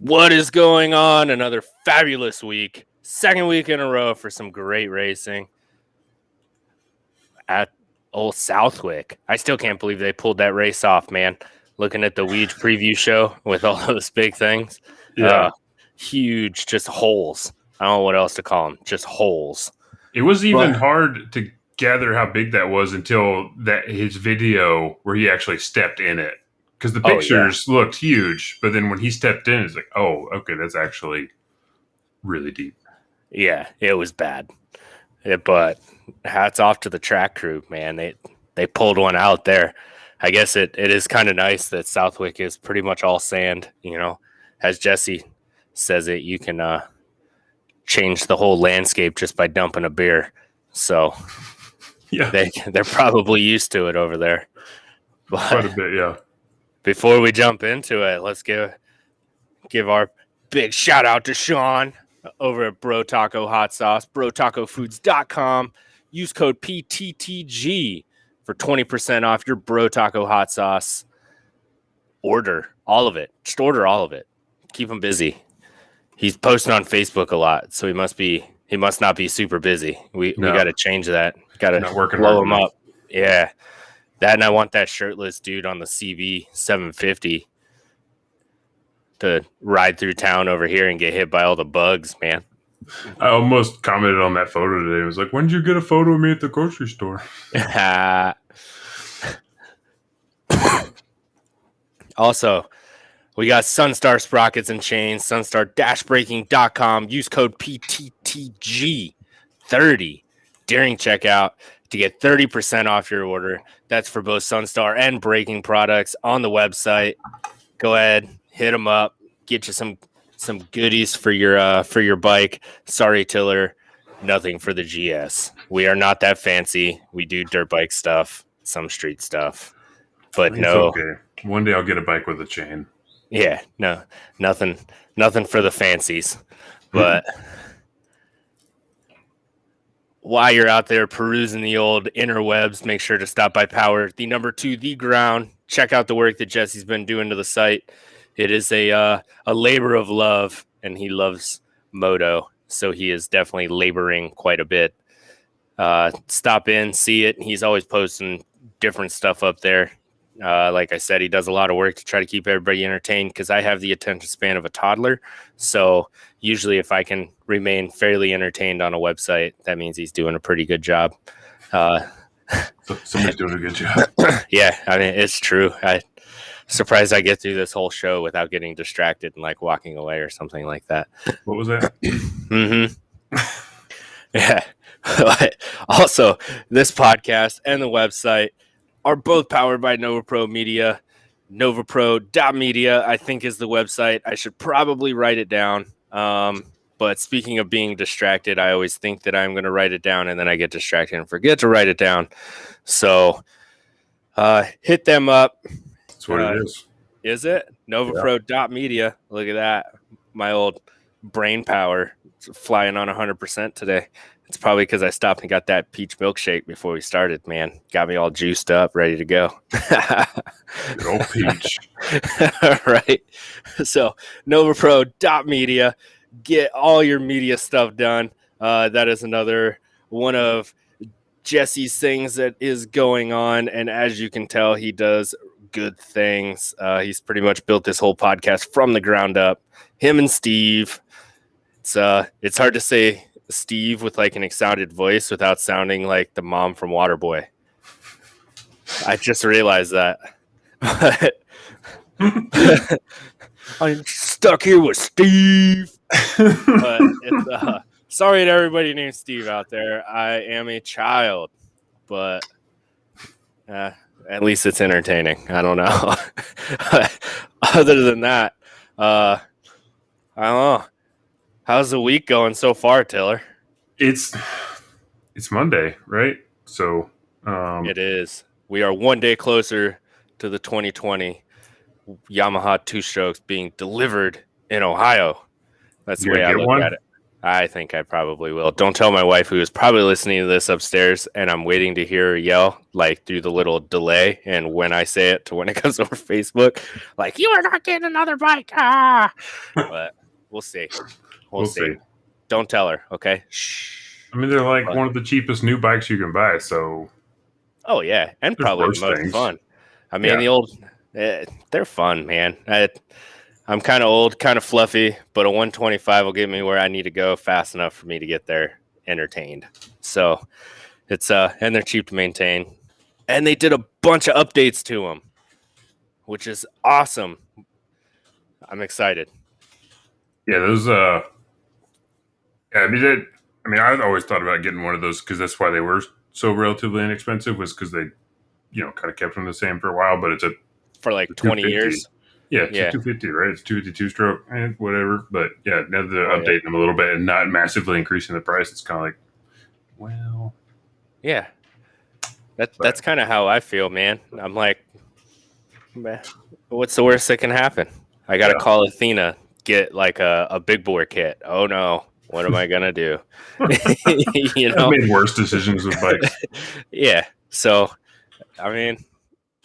What is going on? Another fabulous week. Second week in a row for some great racing at old Southwick. I still can't believe they pulled that race off, man. Looking at the Weege preview show with all those big things. Yeah. Huge, just holes. I don't know what else to call them. Just holes. It was even hard to gather how big that was until his video where he actually stepped in it. Because the pictures looked huge, but then when he stepped in, it's like, oh, okay, that's actually really deep. Yeah, it was bad. But hats off to the track crew, man. They pulled one out there. I guess it is kind of nice that Southwick is pretty much all sand. You know, as Jesse says it, you can change the whole landscape just by dumping a beer. So yeah, they're probably used to it over there. But quite a bit, yeah. Before we jump into it, let's give our big shout out to Sean over at Bro Taco Hot Sauce, brotacofoods.com. Use code PTTG for 20% off your Bro Taco Hot Sauce. Order all of it. Just order all of it. Keep him busy. He's posting on Facebook a lot, so he must not be super busy. We got to change that. Got to blow him up. Yeah. That, and I want that shirtless dude on the CB 750 to ride through town over here and get hit by all the bugs, man. I almost commented on that photo today. I was like, when did you get a photo of me at the grocery store? Also, we got Sunstar Sprockets and Chains, sunstar-braking.com. Use code PTTG30 during checkout to get 30% off your order. That's for both Sunstar and braking products on the website. Go ahead, hit them up, get you some goodies for your bike. Sorry, Tiller, nothing for the GS. We are not that fancy. We do dirt bike stuff, some street stuff, but it's no. Okay. One day I'll get a bike with a chain. Yeah, no, nothing for the fancies, but. While you're out there perusing the old interwebs, make sure to stop by Power, the number 2, the ground. Check out the work that Jesse's been doing to the site. It is a labor of love, and he loves moto, so he is definitely laboring quite a bit. Stop in, see it. He's always posting different stuff up there. Like I said, he does a lot of work to try to keep everybody entertained because I have the attention span of a toddler. So usually if I can remain fairly entertained on a website, that means he's doing a pretty good job. Somebody's doing a good job. Yeah, I mean, it's true. I'm surprised I get through this whole show without getting distracted and like walking away or something like that. What was that? Mm-hmm. Yeah. Also, this podcast and the website are both powered by NovaPro Media. NovaPro.media, I think, is the website. I should probably write it down. But speaking of being distracted, I always think that I'm going to write it down, and then I get distracted and forget to write it down. So hit them up. That's what it is. Is it? NovaPro.media. Look at that. My old brain power flying on 100% today. It's probably because I stopped and got that peach milkshake before we started, man. Got me all juiced up, ready to go. Good old peach. Right. So, NovaPro.media. Get all your media stuff done. That is another one of Jesse's things that is going on. And as you can tell, he does good things. He's pretty much built this whole podcast from the ground up. Him and Steve. It's hard to say Steve with like an excited voice without sounding like the mom from Waterboy. I just realized that. I'm stuck here with Steve. But it's, sorry to everybody named Steve out there. I am a child, but at least it's entertaining. I don't know. Other than that, I don't know. How's the week going so far, Tiller? It's Monday, right? So it is. We are one day closer to the 2020 Yamaha 2-strokes being delivered in Ohio. That's the way I look at it. I think I probably will. Don't tell my wife, who is probably listening to this upstairs, and I'm waiting to hear her yell like through the little delay. And when I say it to when it comes over Facebook, like, you are not getting another bike. Ah, but we'll see. We'll see. Don't tell her, okay? Shh. I mean, they're like one of the cheapest new bikes you can buy. So, oh yeah, and probably the most fun. I mean, the old, they're fun, man. I'm kind of old, kind of fluffy, but a 125 will get me where I need to go fast enough for me to get there entertained. So it's and they're cheap to maintain, and they did a bunch of updates to them, which is awesome. I'm excited. Yeah, those. I mean, I've always thought about getting one of those because that's why they were so relatively inexpensive. Was because they, kind of kept them the same for a while. But it's for like 20 years. Yeah, it's a 250, right? It's 252 stroke, whatever. But yeah, now they're updating them a little bit and not massively increasing the price. It's kind of like, well, yeah, that's kind of how I feel, man. I'm like, what's the worst that can happen? I got to call Athena, get like a big bore kit. Oh no, what am I gonna do? I've made worse decisions with bikes. Yeah, so I mean,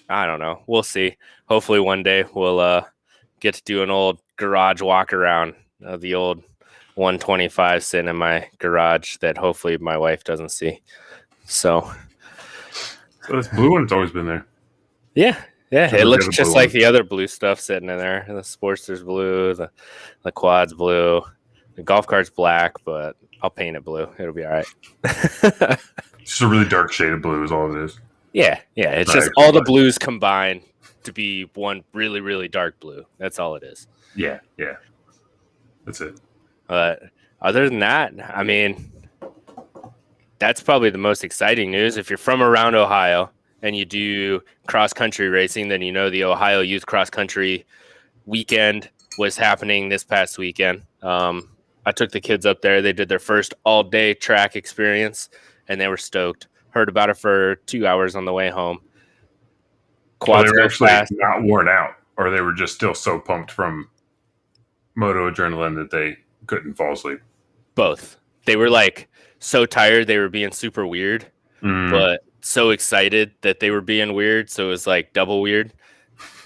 I don't know. We'll see. Hopefully one day we'll get to do an old garage walk around of the old 125 sitting in my garage that hopefully my wife doesn't see. So it's blue one. It's always been there. Yeah. It looks just like the other blue stuff sitting in there. The Sportster's blue, the quad's blue, the golf cart's black, but I'll paint it blue. It'll be all right. Just a really dark shade of blue is all it is. Yeah. It's just all the blues combined to be one really, really dark blue. That's all it is. Yeah. That's it. But other than that, I mean, that's probably the most exciting news. If you're from around Ohio and you do cross-country racing, then the Ohio Youth Cross Country weekend was happening this past weekend. I took the kids up there. They did their first all-day track experience, and they were stoked. Heard about it for 2 hours on the way home. Quads they were actually not worn out, or they were just still so pumped from moto adrenaline that they couldn't fall asleep. Both. They were like so tired they were being super weird, but so excited that they were being weird, so it was like double weird.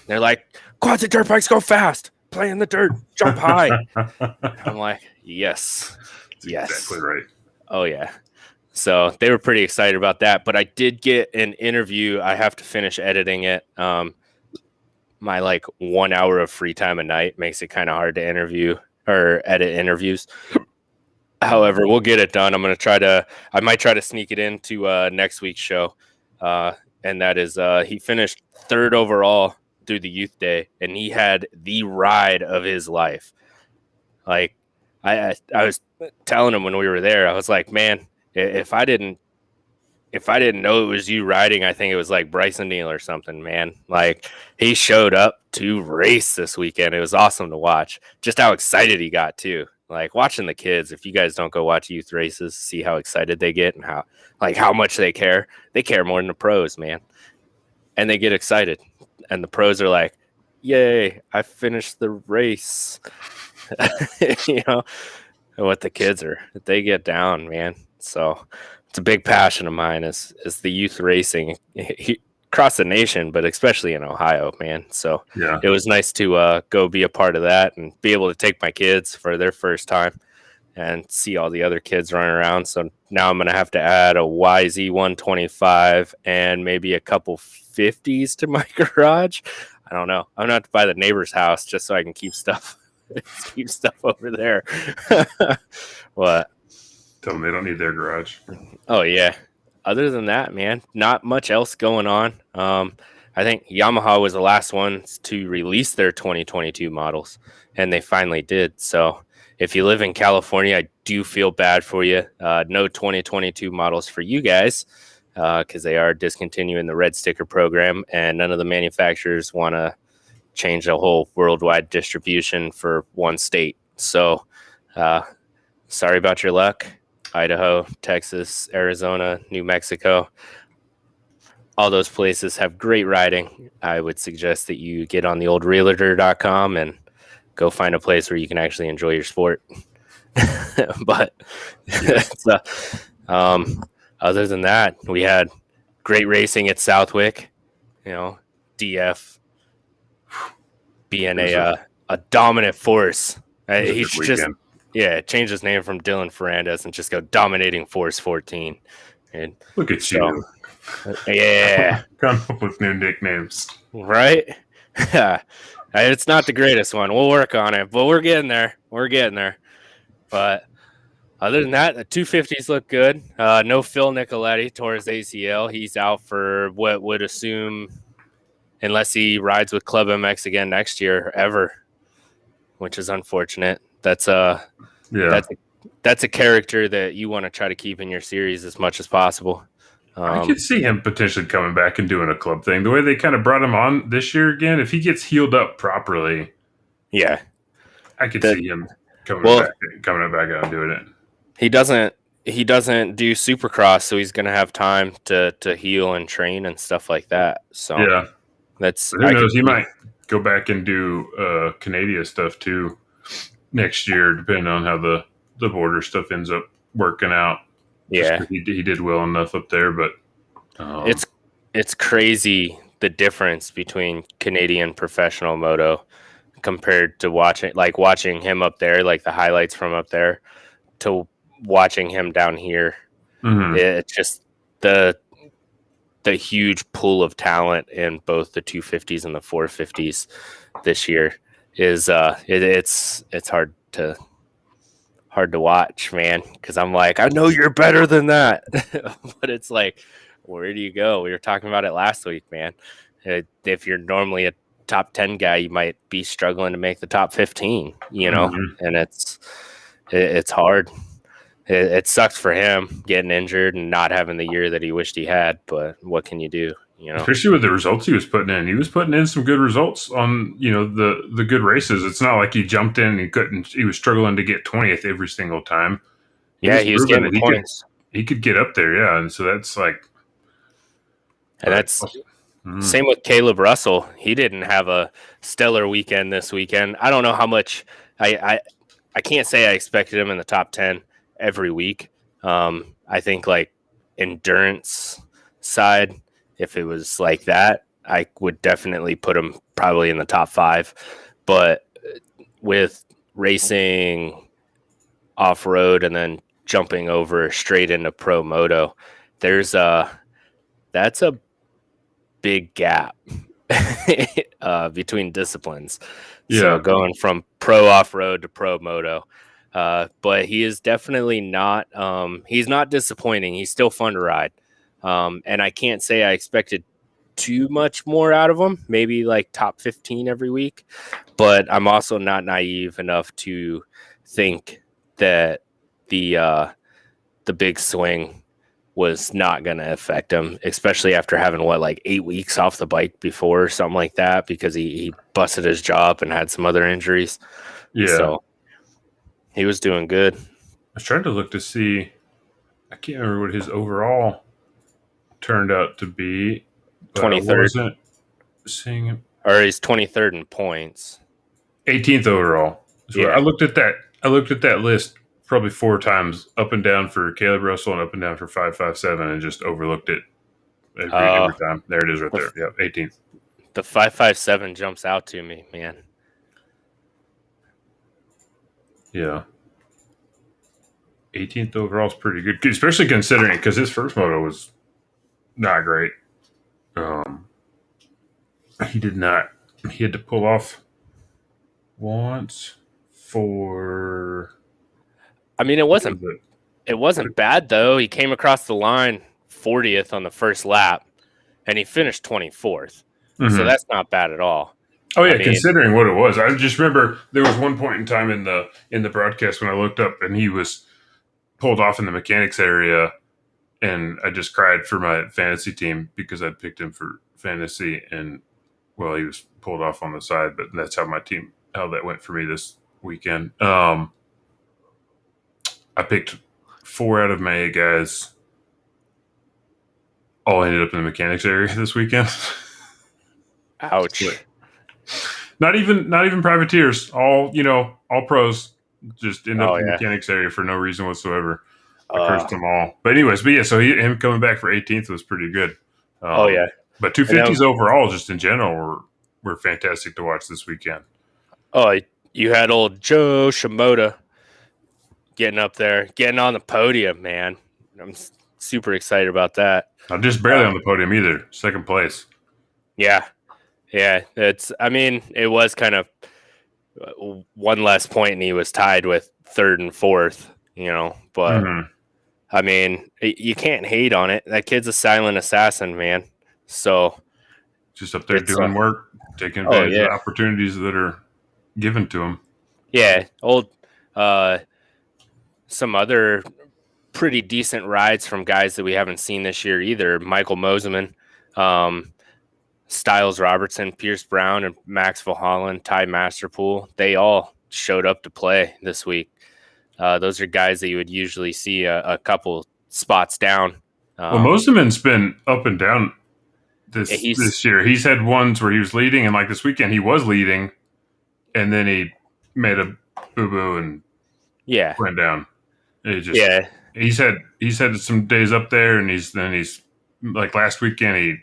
They're like, quads and dirt bikes go fast, play in the dirt, jump high. I'm like, yes. Exactly right. Oh yeah. So they were pretty excited about that. But I did get an interview. I have to finish editing it. My like 1 hour of free time a night makes it kind of hard to interview or edit interviews. However, we'll get it done. I might try to sneak it into next week's show. And that is he finished third overall through the youth day, and he had the ride of his life. Like I was telling him when we were there, I was like, man, if I didn't know it was you riding, I think it was like Bryson Neal or something, man. Like he showed up to race this weekend. It was awesome to watch. Just how excited he got too. Like watching the kids, if you guys don't go watch youth races, see how excited they get and how much they care. They care more than the pros, man. And they get excited. And the pros are like, yay, I finished the race. And what the kids are, they get down, man. So it's a big passion of mine is the youth racing across the nation, but especially in Ohio, man. So yeah, it was nice to go be a part of that and be able to take my kids for their first time and see all the other kids running around. So now I'm going to have to add a YZ 125 and maybe a couple 50s to my garage. I don't know. I'm going to have to buy the neighbor's house just so I can keep stuff over there. What? Tell them they don't need their garage. Oh, yeah. Other than that, man, not much else going on. I think Yamaha was the last ones to release their 2022 models, and they finally did. So if you live in California, I do feel bad for you. No 2022 models for you guys because they are discontinuing the red sticker program, and none of the manufacturers want to change the whole worldwide distribution for one state. So sorry about your luck. Idaho, Texas, Arizona, New Mexico. All those places have great riding. I would suggest that you get on the old realtor.com and go find a place where you can actually enjoy your sport. But it's, other than that, we had great racing at Southwick. DF being a dominant force. He should just change his name from Dylan Ferrandis and just go Dominating Force 14. And look at you. Yeah. Come up with new nicknames. Right? It's not the greatest one. We'll work on it, but we're getting there. But other than that, the 250s look good. No Phil Nicoletti tore his ACL. He's out for what would assume, unless he rides with Club MX again next year, ever, which is unfortunate. That's a character that you want to try to keep in your series as much as possible. I could see him potentially coming back and doing a club thing. The way they kind of brought him on this year again, if he gets healed up properly, I could see him coming back out and doing it. He doesn't do Supercross, so he's going to have time to heal and train and stuff like that. So that's who knows. He might go back and do Canadian stuff too next year, depending on how the border stuff ends up working out. Yeah, he did well enough up there, but it's crazy the difference between Canadian professional moto compared to watching him up there, like the highlights from up there, to watching him down here. Mm-hmm. It's just the huge pool of talent in both the 250s and the 450s this year is it's hard to watch, man, because I'm like, I know you're better than that. But it's like, where do you go? We were talking about it last week, man. If you're normally a top 10 guy, you might be struggling to make the top 15, Mm-hmm. And it's hard. It sucks for him getting injured and not having the year that he wished he had, but what can you do? Especially with the results he was putting in. He was putting in some good results on, the good races. It's not like he jumped in and he was struggling to get 20th every single time. He was getting points. He could get up there, yeah. And so that's like. And that's same with Caleb Russell. He didn't have a stellar weekend this weekend. I don't know how much I can't say I expected him in the top 10 every week. I think like endurance side, if it was like that, I would definitely put him probably in the top 5. But with racing off-road and then jumping over straight into pro moto, that's a big gap between disciplines. Yeah. So going from pro off-road to pro moto. But he is definitely not he's not disappointing. He's still fun to ride. And I can't say I expected too much more out of him, maybe like top 15 every week, but I'm also not naive enough to think that the big swing was not going to affect him, especially after having 8 weeks off the bike before or something like that, because he busted his job and had some other injuries. Yeah. So he was doing good. I was trying to look to see, I can't remember what his overall turned out to be. 23rd. Seeing him. Or he's 23rd in points. 18th overall. So I looked at that list probably 4 times, up and down for Caleb Russell and up and down for 557, and just overlooked it every time. There it is right there. Yeah, 18th. The 557 jumps out to me, man. Yeah. 18th overall is pretty good, especially considering, because his first moto was not great. He had to pull off once for. I mean, it wasn't bad though. He came across the line 40th on the first lap, and he finished 24th. Mm-hmm. So that's not bad at all. Oh yeah, considering what it was. I just remember there was one point in time in the broadcast when I looked up and he was pulled off in the mechanics area, and I just cried for my fantasy team because I picked him for fantasy, and he was pulled off on the side, but that's how that went for me this weekend. I picked 4 out of my 8 guys. All ended up in the mechanics area this weekend. Ouch. Not even privateers. All pros. Just end up Oh in the yeah. mechanics area for no reason whatsoever. I Uh, cursed them all. But anyways, so him coming back for 18th was pretty good. oh yeah. But And then 250s overall, just in general, were fantastic to watch this weekend. oh, you had old Joe Shimoda getting up there, getting on the podium, man. I'm super excited about that. Not just barely on the podium either. Second place. Yeah. Yeah. I mean, it was kind of one less point and he was tied with third and fourth, but I mean, you can't hate on it. That kid's a silent assassin, man. So just up there it's doing work, taking oh advantage of yeah, the opportunities that are given to him. yeah. Some other pretty decent rides from guys that we haven't seen this year either. Michael Moseman, Styles Robertson, Pierce Brown, and Maxwell Holland, Ty Masterpool. They all showed up to play this week. Those are guys that you would usually see a couple spots down. Well, Moseman's been up and down this year. He's had ones where he was leading, and like this weekend he was leading, and then he made a boo boo and went down. He's had some days up there, and he's like last weekend he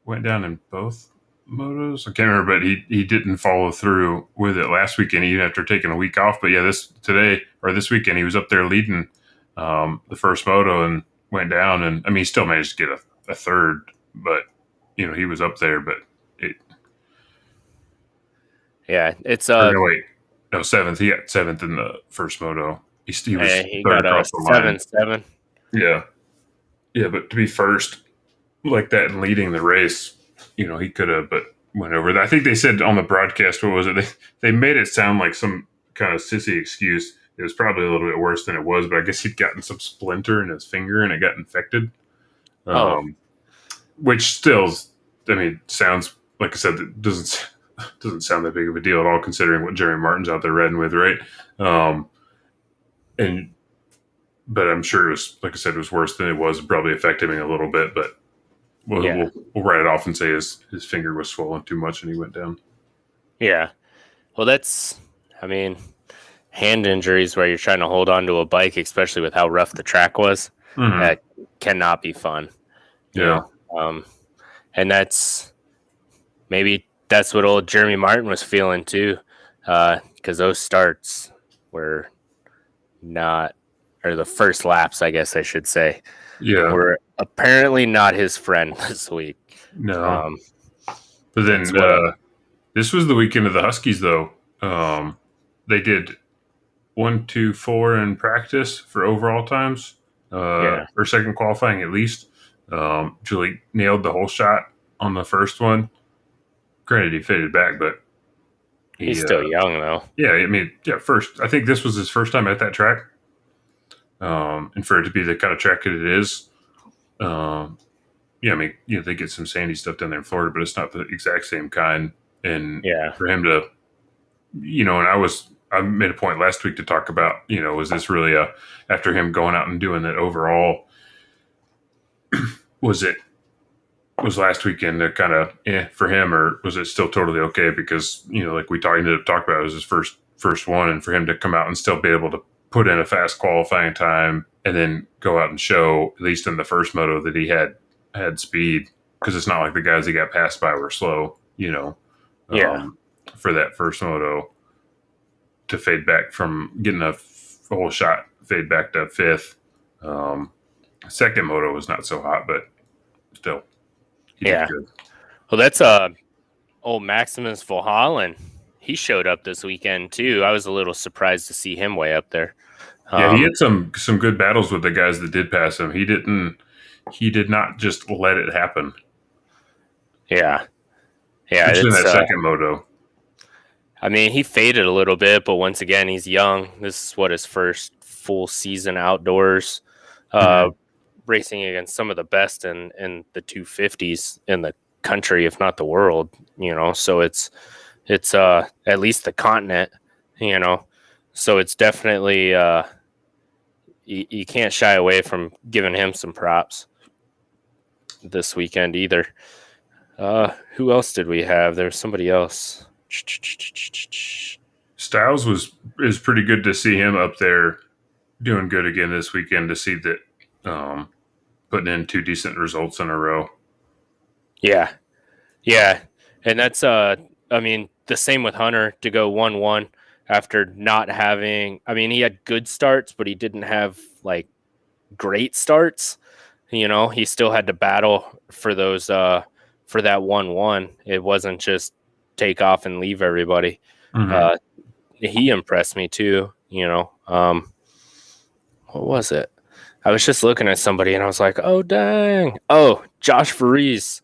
went down in both motos. I can't remember, but he didn't follow through with it last weekend, even after taking a week off. But yeah, this weekend he was up there leading the first moto and went down, and I mean he still managed to get a third, but he was up there. But it's seventh. He got seventh in the first moto. He was he third got across the line. 7-7. Yeah, but to be first like that and leading the race, he could have, but went over that. I think they said on the broadcast, what was it? They made it sound like some kind of sissy excuse. It was probably a little bit worse than it was, but I guess he'd gotten some splinter in his finger and it got infected. Which still, I mean, sounds like I said, it doesn't sound that big of a deal at all, considering what Jeremy Martin's out there riding with, right? But I'm sure it was, like I said, it was worse than it was. It probably affected him a little bit, but we'll write it off and say his finger was swollen too much and he went down. Yeah. Well, hand injuries where you're trying to hold on to a bike, especially with how rough the track was, that cannot be fun. Yeah. And maybe that's what old Jeremy Martin was feeling too, because those starts were the first laps, I guess I should say, were apparently not his friend this week. No. But then this was the weekend of the Huskies, though. They did 1, 2, 4 in practice for overall times, or second qualifying at least. Julie nailed the whole shot on the first one. Granted, he faded back, but he's still young, though. Yeah, I mean, first. I think this was his first time at that track. And for it to be the kind of track that it is, I mean, they get some sandy stuff down there in Florida, but it's not the exact same kind. And for him to, and I made a point last week to talk about, was this really after him going out and doing that overall, was last weekend a kind of for him, or was it still totally okay? Because, like we ended up talking about, it was his first one, and for him to come out and still be able to put in a fast qualifying time and then go out and show, at least in the first moto, that he had speed, because it's not like the guys he got passed by were slow, for that first moto to fade back from getting a whole shot, fade back to fifth. Second moto was not so hot, but still, he did good. Well, that's old Maximus Volholland. He showed up this weekend too. I was a little surprised to see him way up there. He had some good battles with the guys that did pass him. He did not just let it happen. Yeah. Especially in that second moto. I mean, he faded a little bit, but once again, he's young. This is his first full season outdoors, racing against some of the best in the 250s in the country, if not the world. So it's at least the continent. So it's definitely you can't shy away from giving him some props this weekend either. Who else did we have? There was somebody else. Styles is pretty good to see him up there doing good again this weekend. To see that putting in 2 decent results in a row. Yeah, yeah, and that's I mean, the same with Hunter to go 1-1 after not having. I mean, he had good starts, but he didn't have like great starts. He still had to battle for those for that 1-1. It wasn't just take off and leave everybody. Mm-hmm. He impressed me too. What was it? I was just looking at somebody and I was like, oh dang. Oh, Josh Faries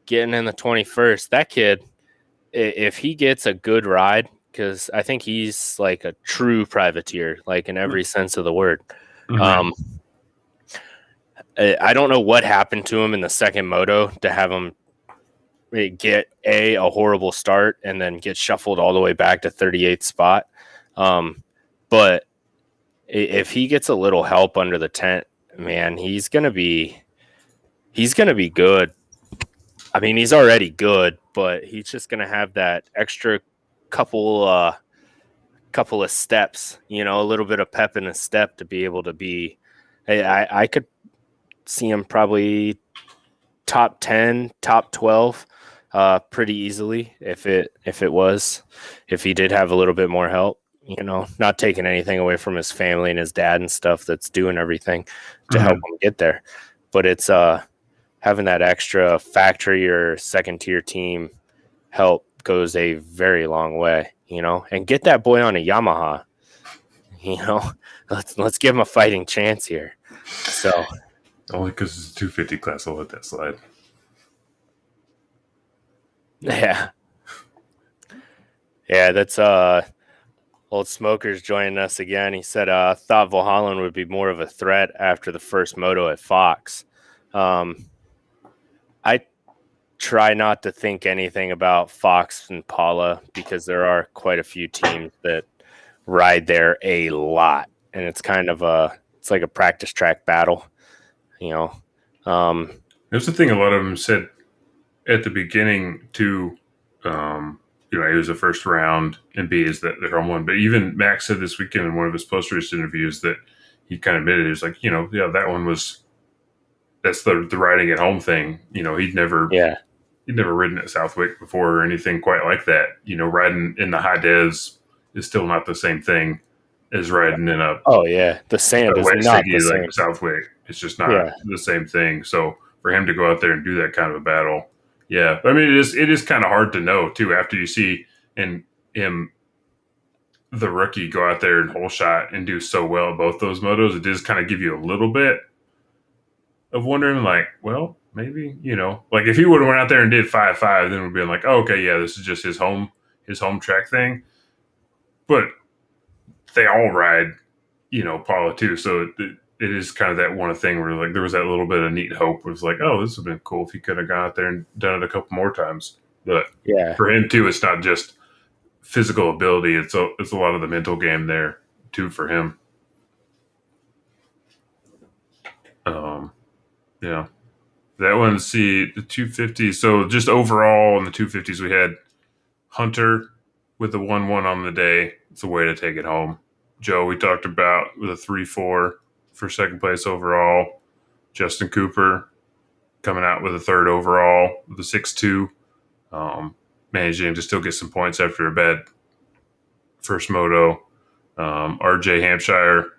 getting in the 21st. That kid, if he gets a good ride, because I think he's like a true privateer, like in every sense of the word. Mm-hmm. I don't know what happened to him in the second moto to have him get a horrible start and then get shuffled all the way back to 38th spot. But if he gets a little help under the tent, man, he's gonna be good. I mean, he's already good, but he's just gonna have that extra couple of steps, a little bit of pep in his step to be able to be. I could see him probably top 10, top 12 pretty easily if he did have a little bit more help, not taking anything away from his family and his dad and stuff that's doing everything to help him get there. But it's having that extra factory or second tier team help goes a very long way, and get that boy on a Yamaha, let's give him a fighting chance here. So only because it's a 250 class, I'll let that slide. Yeah, that's Old Smokers joining us again. He said thought Valhalla would be more of a threat after the first moto at Fox. I try not to think anything about Fox and Paula because there are quite a few teams that ride there a lot, and it's kind of it's like a practice track battle, There's the thing a lot of them said at the beginning too. A was the first round, and B is that they're on one. But even Max said this weekend in one of his post-race interviews that he kind of admitted, he was like, that one that's the riding at home thing. He'd never ridden at Southwick before or anything quite like that. Riding in the high des is still not the same thing as riding in the sand is not the same. Like Southwick. It's just not the same thing. So for him to go out there and do that kind of a battle. Yeah, I mean, it is kind of hard to know, too, after you see him, the rookie, go out there and hole shot and do so well at both those motos. It does kind of give you a little bit of wondering, like, well, maybe, like if he would have went out there and did 5.5, then we'd be like, oh, okay, yeah, this is just his home track thing. But they all ride, Paula, too, so it is kind of that one thing where like there was that little bit of neat hope. It was like, oh, this would have been cool if he could have gone out there and done it a couple more times. But for him too, it's not just physical ability. It's a lot of the mental game there too for him. That one. See the 250. So just overall in the 250s, we had Hunter with the 1-1 on the day. It's a way to take it home. Joe, we talked about with a 3-4. For second place overall. Justin Cooper coming out with a third overall with a 6-2. Managing to still get some points after a bad first moto. RJ Hampshire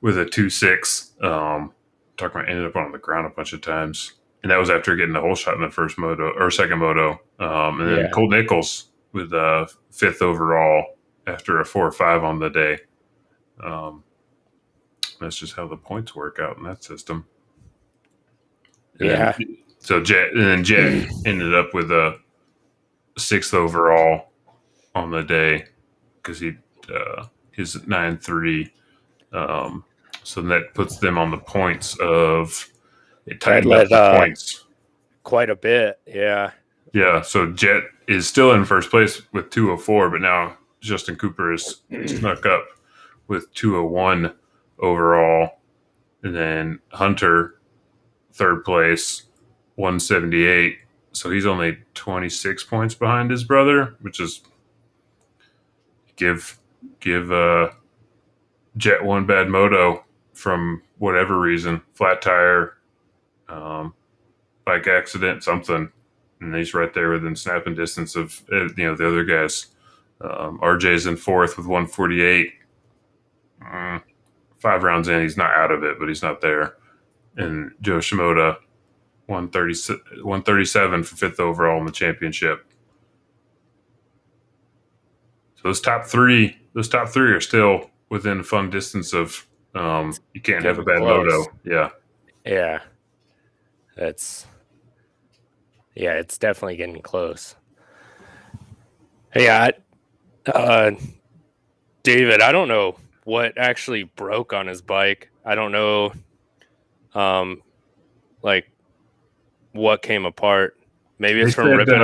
with a 2-6. Talking about ended up on the ground a bunch of times. And that was after getting the whole shot in the first moto or second moto. And then Cole Nichols with a fifth overall after a 4-5 on the day. That's just how the points work out in that system. And Jet ended up with a 6th overall on the day because he his 9.3. So that puts them on the points of it tightened up the points quite a bit. Yeah. So Jet is still in first place with 204, but now Justin Cooper is snuck up with 201 overall, and then Hunter third place 178, So he's only 26 points behind his brother, which is give Jet one bad moto from whatever reason, flat tire, bike accident, something, and he's right there within snapping distance of the other guys. RJ's in fourth with 148. 5 rounds in, he's not out of it, but he's not there. And Joe Shimoda, 137 for fifth overall in the championship. So those top three are still within fun distance of you can't have a bad moto. Yeah. It's definitely getting close. Yeah, David, I don't know what actually broke on his bike. I don't know like what came apart. Maybe it's from ripping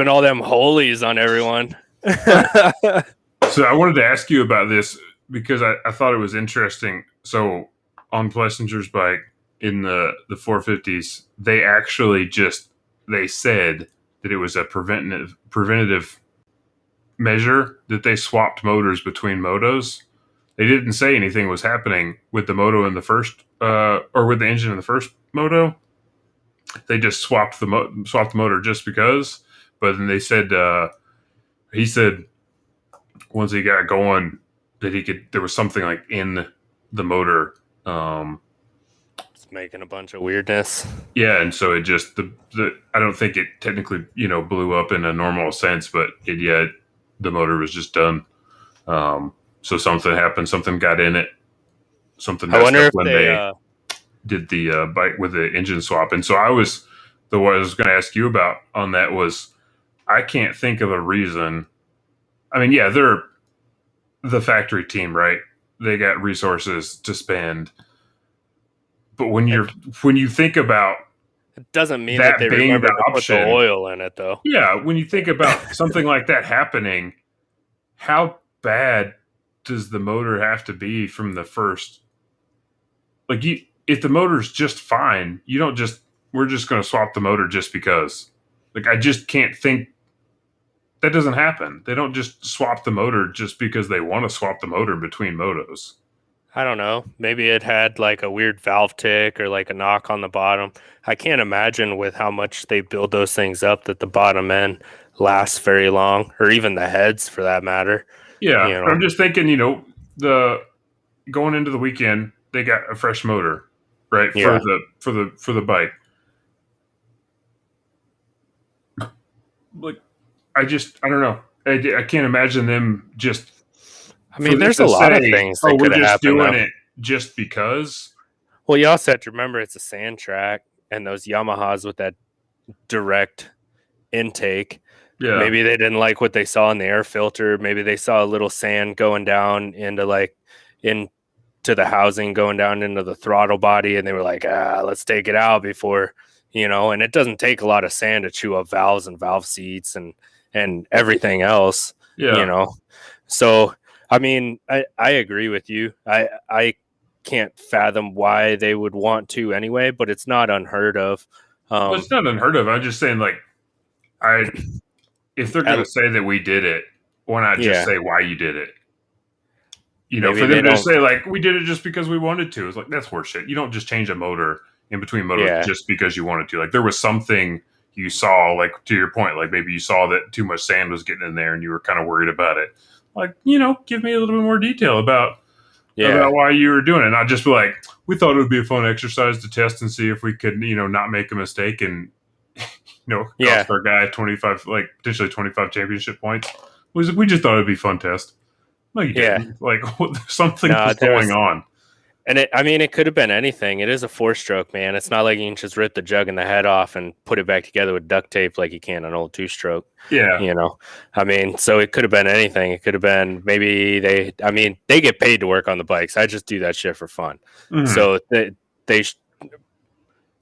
all them holies on everyone. So I wanted to ask you about this because I thought it was interesting. So on Plessinger's bike in the 450s, they actually they said that it was a preventative measure that they swapped motors between motos. They didn't say anything was happening with the moto in the first or with the engine in the first moto. They just swapped the motor just because. But then they said he said once he got going that there was something like in the motor it's making a bunch of weirdness. Yeah, and so it just I don't think it technically blew up in a normal sense, but the motor was just done. So something happened, something got in it, something messed up when they did the bike with the engine swap. And so what I was going to ask you about on that was I can't think of a reason. I mean, yeah, they're the factory team, right? They got resources to spend. But when you think about it doesn't mean that they remember to put the oil in it, though. Yeah, when you think about something like that happening, how bad does the motor have to be from the first? Like, if the motor's just fine, we're just going to swap the motor just because. Like, I just can't think that doesn't happen. They don't just swap the motor just because they want to swap the motor between motos. I don't know. Maybe it had like a weird valve tick or like a knock on the bottom. I can't imagine with how much they build those things up that the bottom end lasts very long, or even the heads for that matter. Yeah, I'm just thinking, the going into the weekend, they got a fresh motor, right? Yeah. For the bike. Like, I don't know. I can't imagine them just. I mean, there's a lot of things that could happen. We're just doing it just because. Well, you also have to remember it's a sand track, and those Yamahas with that direct intake. Yeah. Maybe they didn't like what they saw in the air filter. Maybe they saw a little sand going down into the housing, going down into the throttle body, and they were like, let's take it out before, and it doesn't take a lot of sand to chew up valves and valve seats and everything else. Yeah. So I mean, I agree with you. I can't fathom why they would want to anyway, but it's not unheard of. Well, it's not unheard of. I'm just saying, like, if they're going to say that we did it, why not just say why you did it? For them to say, like, we did it just because we wanted to. It's like, that's horseshit. You don't just change a motor in between motors just because you wanted to. Like, there was something you saw, like, to your point, like, maybe you saw that too much sand was getting in there and you were kind of worried about it. Like, give me a little bit more detail about why you were doing it. Not just be like, we thought it would be a fun exercise to test and see if we could, not make a mistake and, cost our guy 25, like potentially 25 championship points. We just thought it'd be a fun test. No, you didn't. Like, something was going on. And it could have been anything. It is a 4-stroke, man. It's not like you can just rip the jug and the head off and put it back together with duct tape like you can on an old 2-stroke. Yeah. So it could have been anything. It could have been maybe they get paid to work on the bikes. I just do that shit for fun. Mm-hmm. So they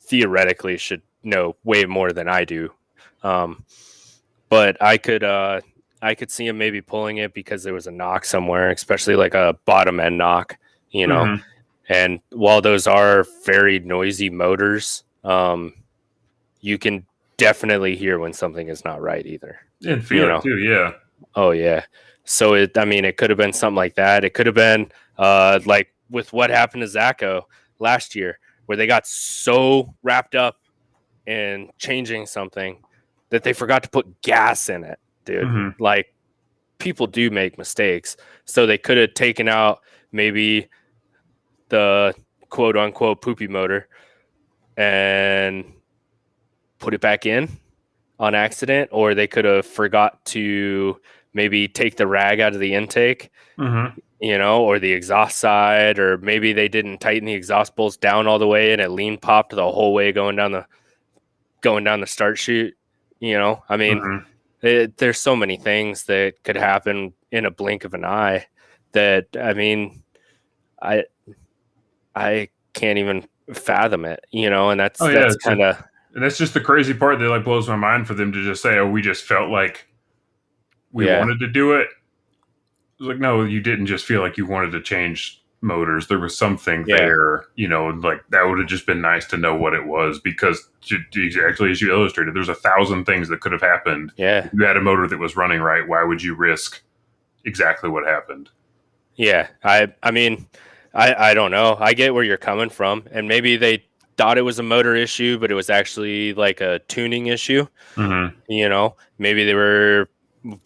theoretically should know way more than I do. But I could see him maybe pulling it because there was a knock somewhere, especially like a bottom end knock, Mm-hmm. And while those are very noisy motors, you can definitely hear when something is not right either. And feel it too, yeah. Oh yeah. So it could have been something like that. It could have been like with what happened to Zacho last year, where they got so wrapped up in changing something that they forgot to put gas in it, dude. Mm-hmm. Like, people do make mistakes. So they could have taken out maybe the quote unquote poopy motor and put it back in on accident, or they could have forgot to maybe take the rag out of the intake, Mm-hmm. or the exhaust side, or maybe they didn't tighten the exhaust bolts down all the way and it lean popped the whole way going down the start chute. I mean, there's so many things that could happen in a blink of an eye that, I mean, I can't even fathom it, and that's kind of, and that's just the crazy part that like blows my mind for them to just say, "Oh, we just felt like we wanted to do it." It's like, no, you didn't just feel like you wanted to change motors. There was something there, like that would have just been nice to know what it was, because exactly as you illustrated, there's 1,000 things that could have happened. Yeah. If you had a motor that was running right, why would you risk exactly what happened? Yeah. I mean, I don't know. I get where you're coming from, and maybe they thought it was a motor issue, but it was actually like a tuning issue. Mm-hmm. Maybe they were,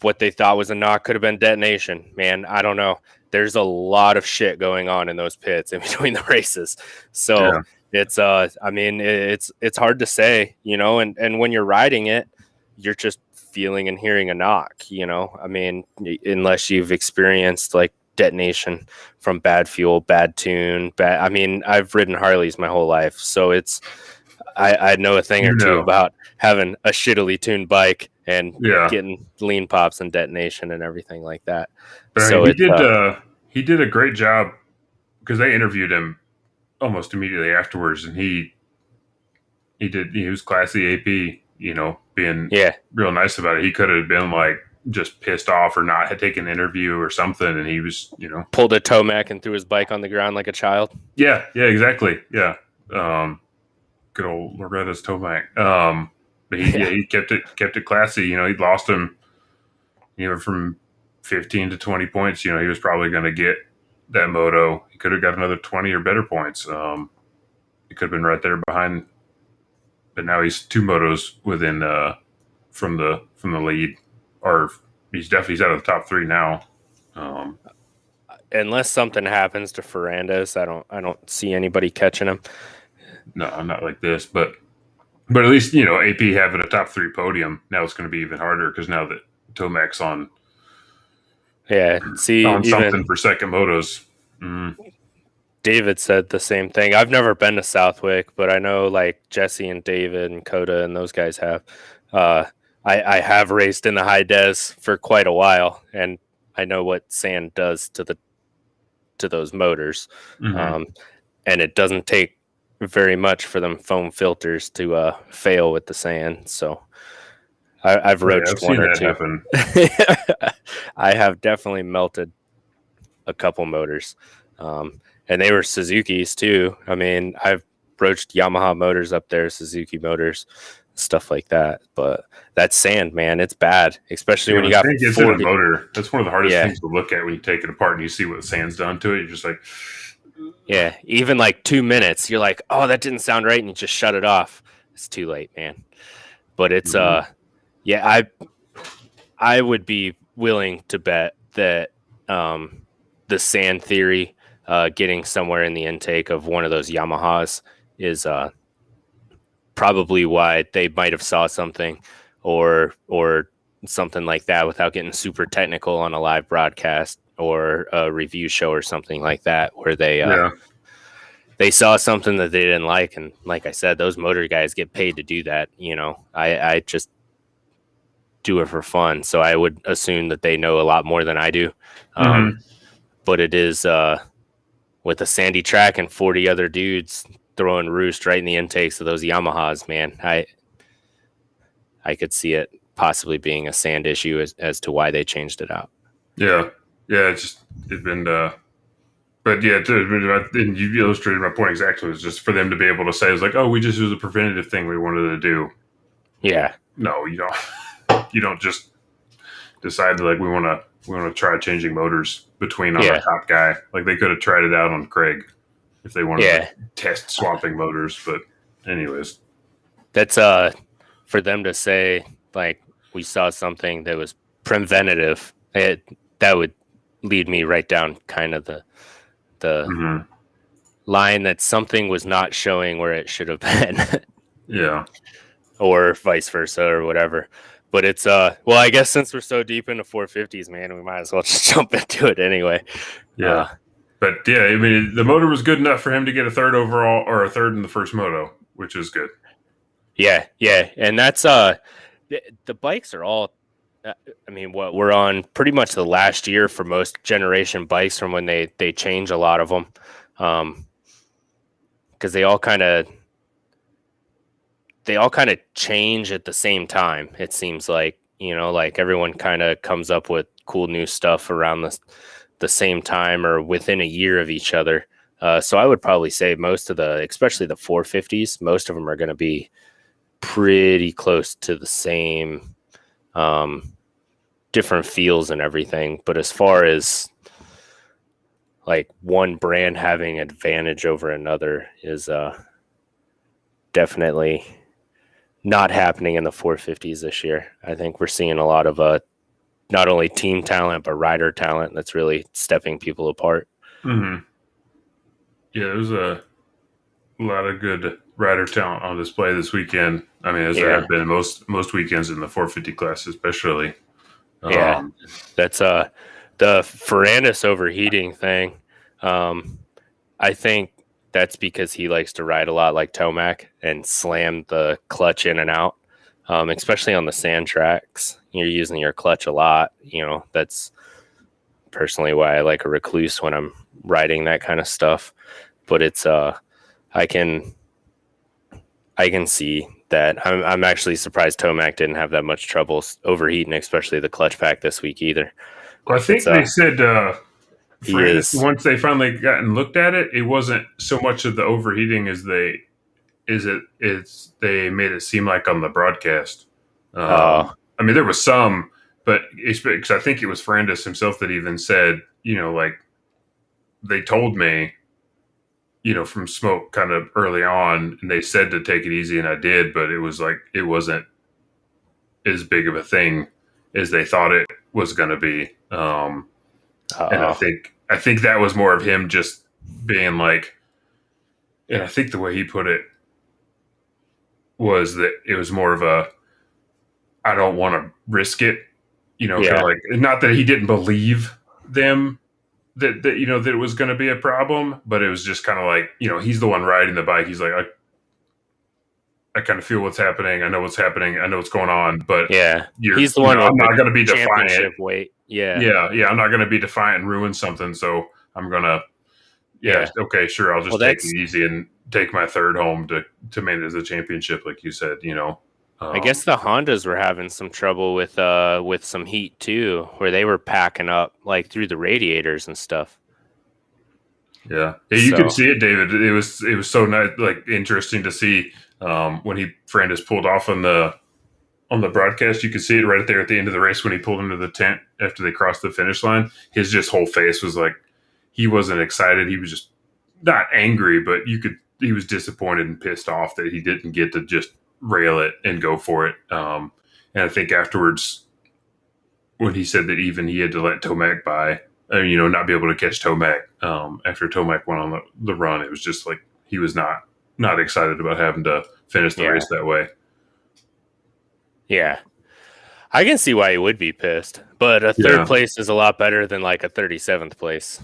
what they thought was a knock could have been detonation. Man, I don't know. There's a lot of shit going on in those pits in between the races. So it's it's hard to say, and when you're riding it, you're just feeling and hearing a knock, I mean, unless you've experienced like detonation from bad fuel, bad tune, I mean, I've ridden Harleys my whole life, so I know a thing or two about having a shittily tuned bike and getting lean pops and detonation and everything like that. But so he did a great job, because they interviewed him almost immediately afterwards, and he was classy AP, being real nice about it. He could have been like just pissed off or not had taken an interview or something, and he was, pulled a Tomac and threw his bike on the ground like a child. Yeah, exactly. Yeah. Good old Loretta's Tomac. But he kept it classy. He lost him, from 15 to 20 points. He was probably going to get that moto. He could have got another 20 or better points. He could have been right there behind, but now he's 2 motos within from the lead, or he's out of the top 3 now. Unless something happens to Ferrandis, I don't see anybody catching him. No, not like this, but at least AP having a top 3 podium now, it's going to be even harder, because now that Tomac's on. Yeah, on something for second motos. David said the same thing. I've never been to Southwick, but I know like Jesse and David and Coda and those guys have. I have raced in the high des for quite a while, and I know what sand does to those motors. And it doesn't take very much for them foam filters to fail with the sand. So I've roached one or two. I have definitely melted a couple motors, and they were Suzuki's too. I mean, I've broached Yamaha motors up there, Suzuki motors, stuff like that. But that sand, man, it's bad, especially when you got 40 motor. That's one of the hardest things to look at when you take it apart and you see what the sand's done to it. You're just like, yeah, even like 2 minutes, you're like, oh, that didn't sound right, and you just shut it off. It's too late, man. But it's I would be willing to bet that the sand theory, getting somewhere in the intake of one of those Yamahas, is probably why they might have saw something or something like that without getting super technical on a live broadcast or a review show or something like that, where they saw something that they didn't like. And like I said, those motor guys get paid to do that. I just do it for fun. So I would assume that they know a lot more than I do. But it is with a sandy track and 40 other dudes throwing roost right in the intakes of those Yamahas, man. I could see it possibly being a sand issue as to why they changed it out. Yeah. It's been, but yeah, and you illustrated my point exactly. It's just for them to be able to say, it's like, oh, we just was a preventative thing we wanted to do. Yeah. No, you don't. You don't just decide to, like, we want to try changing motors between on our top guy. Like, they could have tried it out on Craig if they wanted to test swapping motors. But anyways, that's for them to say like we saw something that was preventative. That would lead me right down kind of the line that something was not showing where it should have been. Yeah. Or vice versa or whatever. But it's well, I guess since we're so deep into 450s, man, we might as well just jump into it anyway. Yeah. But yeah, I mean, the motor was good enough for him to get a third overall or a third in the first moto, which is good. Yeah, and that's the bikes are all. I mean, what we're on pretty much the last year for most generation bikes from when they change a lot of them, because they all kind of change at the same time. It seems like, like everyone kind of comes up with cool new stuff around the same time or within a year of each other. So I would probably say most of especially the 450s, most of them are going to be pretty close to the same, different feels and everything. But as far as like one brand having advantage over another is definitely not happening in the 450s this year. I think we're seeing a lot of not only team talent but rider talent that's really stepping people apart. Yeah, there's a lot of good rider talent on display this weekend. I mean, as there have been most weekends in the 450 class, especially. That's the Ferrandis overheating thing. I think that's because he likes to ride a lot like Tomac and slam the clutch in and out, especially on the sand tracks. You're using your clutch a lot. That's personally why I like a Recluse when I'm riding that kind of stuff. But it's I can see that. I'm actually surprised Tomac didn't have that much trouble overheating, especially the clutch pack this week either. Well, I think they said once they finally got and looked at it, it wasn't so much of the overheating as they made it seem like on the broadcast. I mean, there was some, but because I think it was Ferrandis himself that even said, like, they told me, from smoke kind of early on, and they said to take it easy, and I did, but it was like, it wasn't as big of a thing as they thought it was going to be. And I think that was more of him just being like, and I think the way he put it was that it was more of a, I don't want to risk it, kind of like, not that he didn't believe them that that it was going to be a problem, but it was just kind of like, he's the one riding the bike. He's like, I kind of feel what's happening. I know what's happening. I know what's going on, but he's the one. I'm not going to be defiant. Weight. I'm not going to be defiant and ruin something. So I'm going to, okay, sure. I'll just take it easy and take my third home to manage the championship. Like you said, I guess the Hondas were having some trouble with some heat too, where they were packing up like through the radiators and stuff. Yeah, you could see it, David. It was so nice, like interesting to see when Ferrandis pulled off on the broadcast. You could see it right there at the end of the race when he pulled into the tent after they crossed the finish line. His just whole face was like, he wasn't excited. He was just not angry, but he was disappointed and pissed off that he didn't get to just rail it and go for it. And I think afterwards, when he said that even he had to let Tomac by, not be able to catch Tomac after Tomac went on the run, it was just like he was not excited about having to finish the race that way. Yeah, I can see why he would be pissed, but a third place is a lot better than like a 37th place,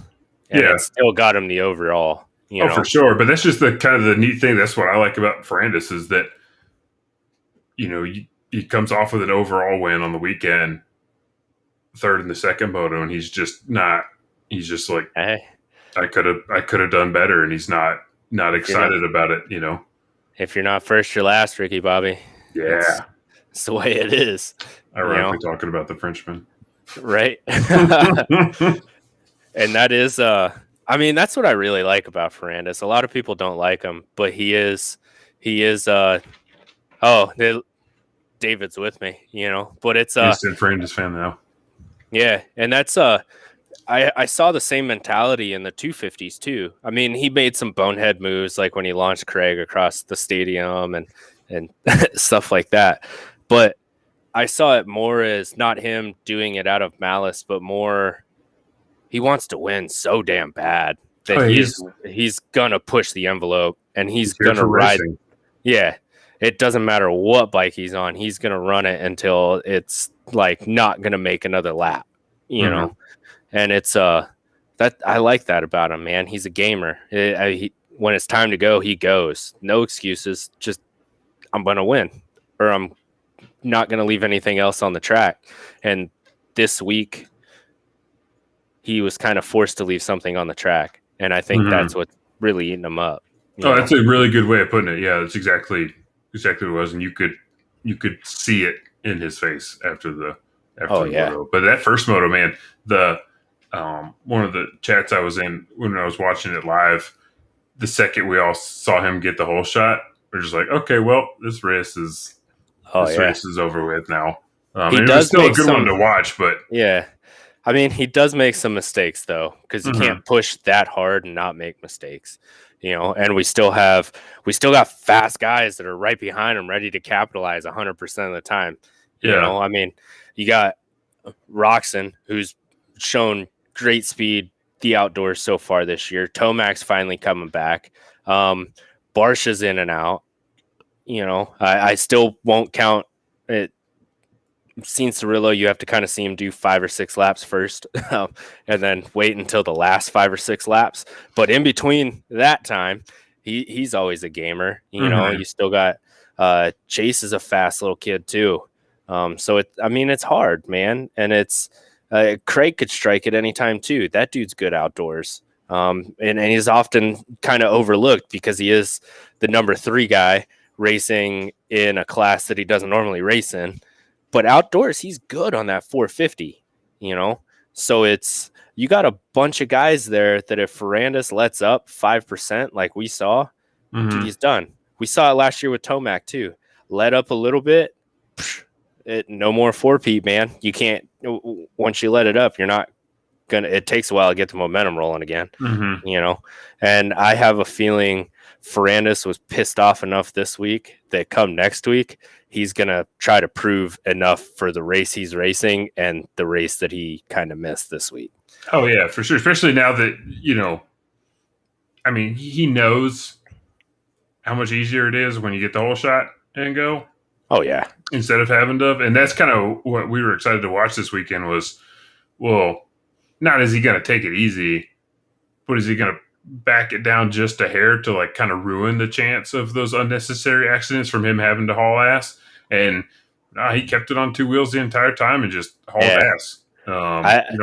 and it still got him the overall. For sure. But that's just the kind of the neat thing. That's what I like about Ferrandis is that, he comes off with an overall win on the weekend, third in the second moto, and he's just like, hey, I could have done better, and he's not excited about it, If you're not first, you're last, Ricky Bobby. Yeah. It's the way it is. Ironically talking about the Frenchman. Right. And that is that's what I really like about Ferrandis. A lot of people don't like him, but he is David's with me, but it's Instant Francis fan now. Yeah, and that's I saw the same mentality in the 250s too. I mean, he made some bonehead moves like when he launched Craig across the stadium and stuff like that. But I saw it more as not him doing it out of malice, but more he wants to win so damn bad that he's gonna push the envelope and he's gonna ride. Racing. Yeah, it doesn't matter what bike he's on, he's gonna run it until it's like not gonna make another lap, know. And it's that I like that about him, man. He's a gamer. When it's time to go, he goes. No excuses. Just I'm gonna win, or I'm not gonna leave anything else on the track. And this week, he was kind of forced to leave something on the track, and I think that's what's really eating him up. That's a really good way of putting it. Yeah, that's exactly what it was, and you could see it in his face after the moto. But that first moto, man, one of the chats I was in when I was watching it live, the second we all saw him get the whole shot, we're just like, okay, well, this race is over with now. It was still a good one to watch, but yeah. I mean, he does make some mistakes though, because you can't push that hard and not make mistakes, and we still got fast guys that are right behind him ready to capitalize 100% of the time. I mean, you got Roxon, who's shown great speed the outdoors so far this year. Tomac's finally coming back. Barsha's in and out. I still won't count it. Seen Cirillo, you have to kind of see him do 5 or 6 laps first, and then wait until the last 5 or 6 laps. But in between that time, he's always a gamer. You still got Chase is a fast little kid too. So it's hard, man, and it's Craig could strike at any time too. That dude's good outdoors, and he's often kind of overlooked because he is the number 3 guy racing in a class that he doesn't normally race in. But outdoors, he's good on that 450, So you got a bunch of guys there that if Ferrandis lets up 5%, like we saw, dude, he's done. We saw it last year with Tomac too. Let up a little bit, no more 4P, man. You can't. Once you let it up, you're not gonna. It takes a while to get the momentum rolling again, And I have a feeling Ferrandis was pissed off enough this week that come next week, he's going to try to prove enough for the race he's racing and the race that he kind of missed this week. Oh, yeah, for sure. Especially now that, I mean, he knows how much easier it is when you get the whole shot and go. Oh, yeah. Instead of having to. And that's kind of what we were excited to watch this weekend was, well, not is he going to take it easy, but is he going to back it down just a hair to like kind of ruin the chance of those unnecessary accidents from him having to haul ass. And he kept it on 2 wheels the entire time and just hauled ass.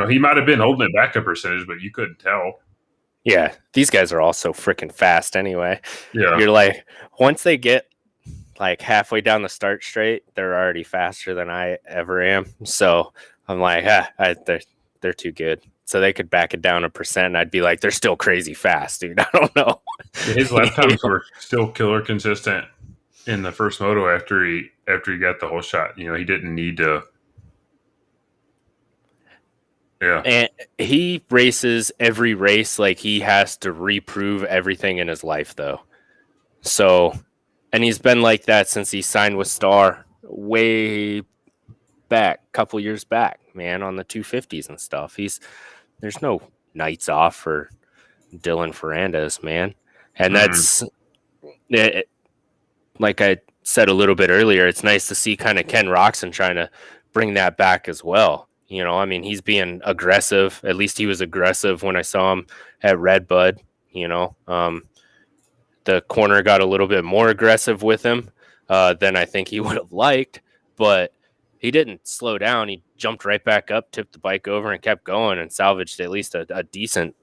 He might have been holding it back a percentage, but you couldn't tell. Yeah, these guys are all so freaking fast anyway. Yeah, you're like, once they get like halfway down the start straight, they're already faster than I ever am. So I'm like, they're too good. So they could back it down a percent, and I'd be like, they're still crazy fast, dude. I don't know. His lap times were still killer consistent in the first moto after he got the whole shot. He didn't need to. Yeah. And he races every race like he has to reprove everything in his life, though. So, and he's been like that since he signed with Star way back, couple years back, man, on the 250s and stuff. There's no nights off for Dylan Ferrandis, man. And that's it, like I said a little bit earlier, it's nice to see kind of Ken Roxon trying to bring that back as well. I mean, he's being aggressive. At least he was aggressive when I saw him at Redbud. The corner got a little bit more aggressive with him than I think he would have liked, but he didn't slow down. He jumped right back up, tipped the bike over, and kept going and salvaged at least a decent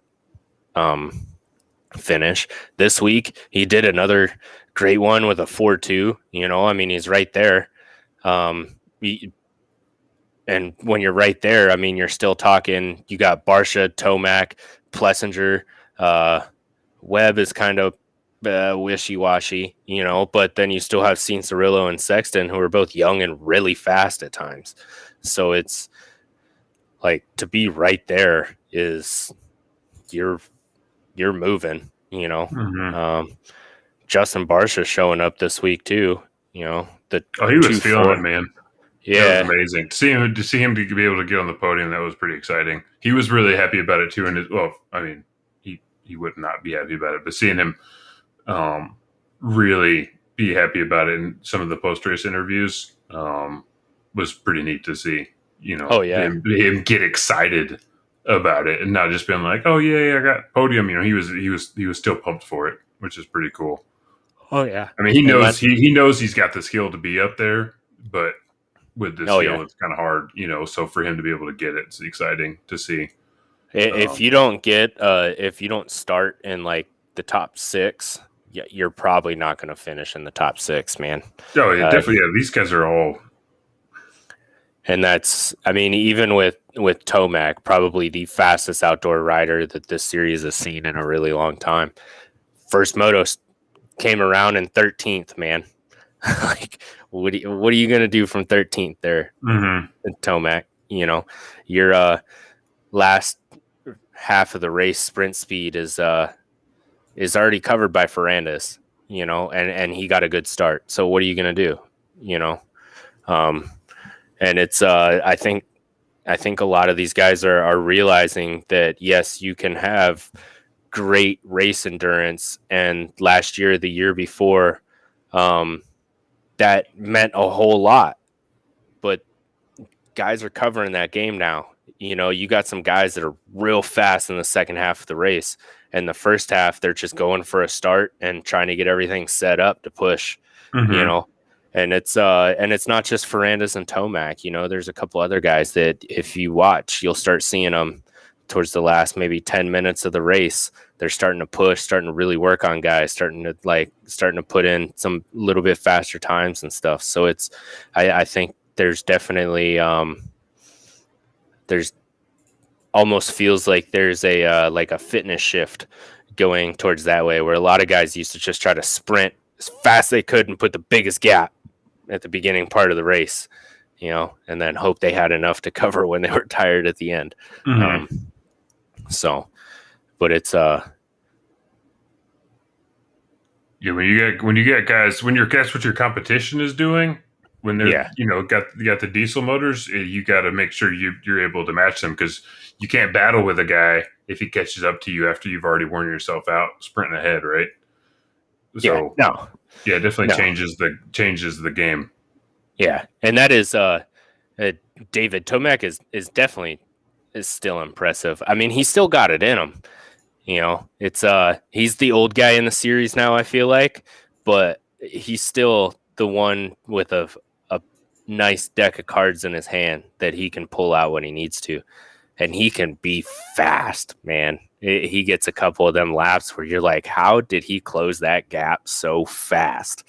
finish. This week, he did another great one with a 4.2. I mean, he's right there. And when you're right there, I mean, you're still talking. You got Barsha, Tomac, Plessinger. Webb is kind of wishy-washy, but then you still have Cianciarillo and Sexton, who are both young and really fast at times. So it's like, to be right there is you're moving, Mm-hmm. Justin Barsha showing up this week too, he was feeling it, man. Yeah, that was amazing to see him to be able to get on the podium. That was pretty exciting. He was really happy about it too, and he would not be happy about it, but seeing him really be happy about it in some of the post race interviews was pretty neat to see. Him get excited about it and not just being like, "Oh yeah, I got podium." He was still pumped for it, which is pretty cool. Oh yeah. I mean, he knows he's got the skill to be up there, but with this skill, it's kind of hard, So for him to be able to get it's exciting to see. If you don't start in like the top 6, you're probably not going to finish in the top 6, man. Oh, yeah, definitely. Yeah, these guys are all. And that's, I mean, even with Tomac, probably the fastest outdoor rider that this series has seen in a really long time. First moto came around in 13th, man. Like, what are you going to do from 13th there, Tomac? Your last half of the race sprint speed is already covered by Ferrandis, and he got a good start. So what are you going to do? And it's I think a lot of these guys are realizing that, yes, you can have great race endurance, and last year, the year before, that meant a whole lot, but guys are covering that game now. You got some guys that are real fast in the second half of the race, and the first half they're just going for a start and trying to get everything set up to push. And it's not just Ferrandis and Tomac. There's a couple other guys that if you watch, you'll start seeing them towards the last maybe 10 minutes of the race. They're starting to push, starting to really work on guys, starting to put in some little bit faster times and stuff. So I think there's definitely there's almost feels like there's a fitness shift going towards that way, where a lot of guys used to just try to sprint as fast as they could and put the biggest gap at the beginning part of the race, and then hope they had enough to cover when they were tired at the end. But it's when you get guys, that's what your competition is doing, when they're got the diesel motors, you got to make sure you're able to match them, because you can't battle with a guy if he catches up to you after you've already worn yourself out sprinting ahead, right? So definitely changes the game. Yeah, and that is David Tomac is definitely still impressive. I mean, he's still got it in him. It's he's the old guy in the series now, I feel like, but he's still the one with a nice deck of cards in his hand that he can pull out when he needs to, and he can be fast, man. He gets a couple of them laps where you're like, how did he close that gap so fast?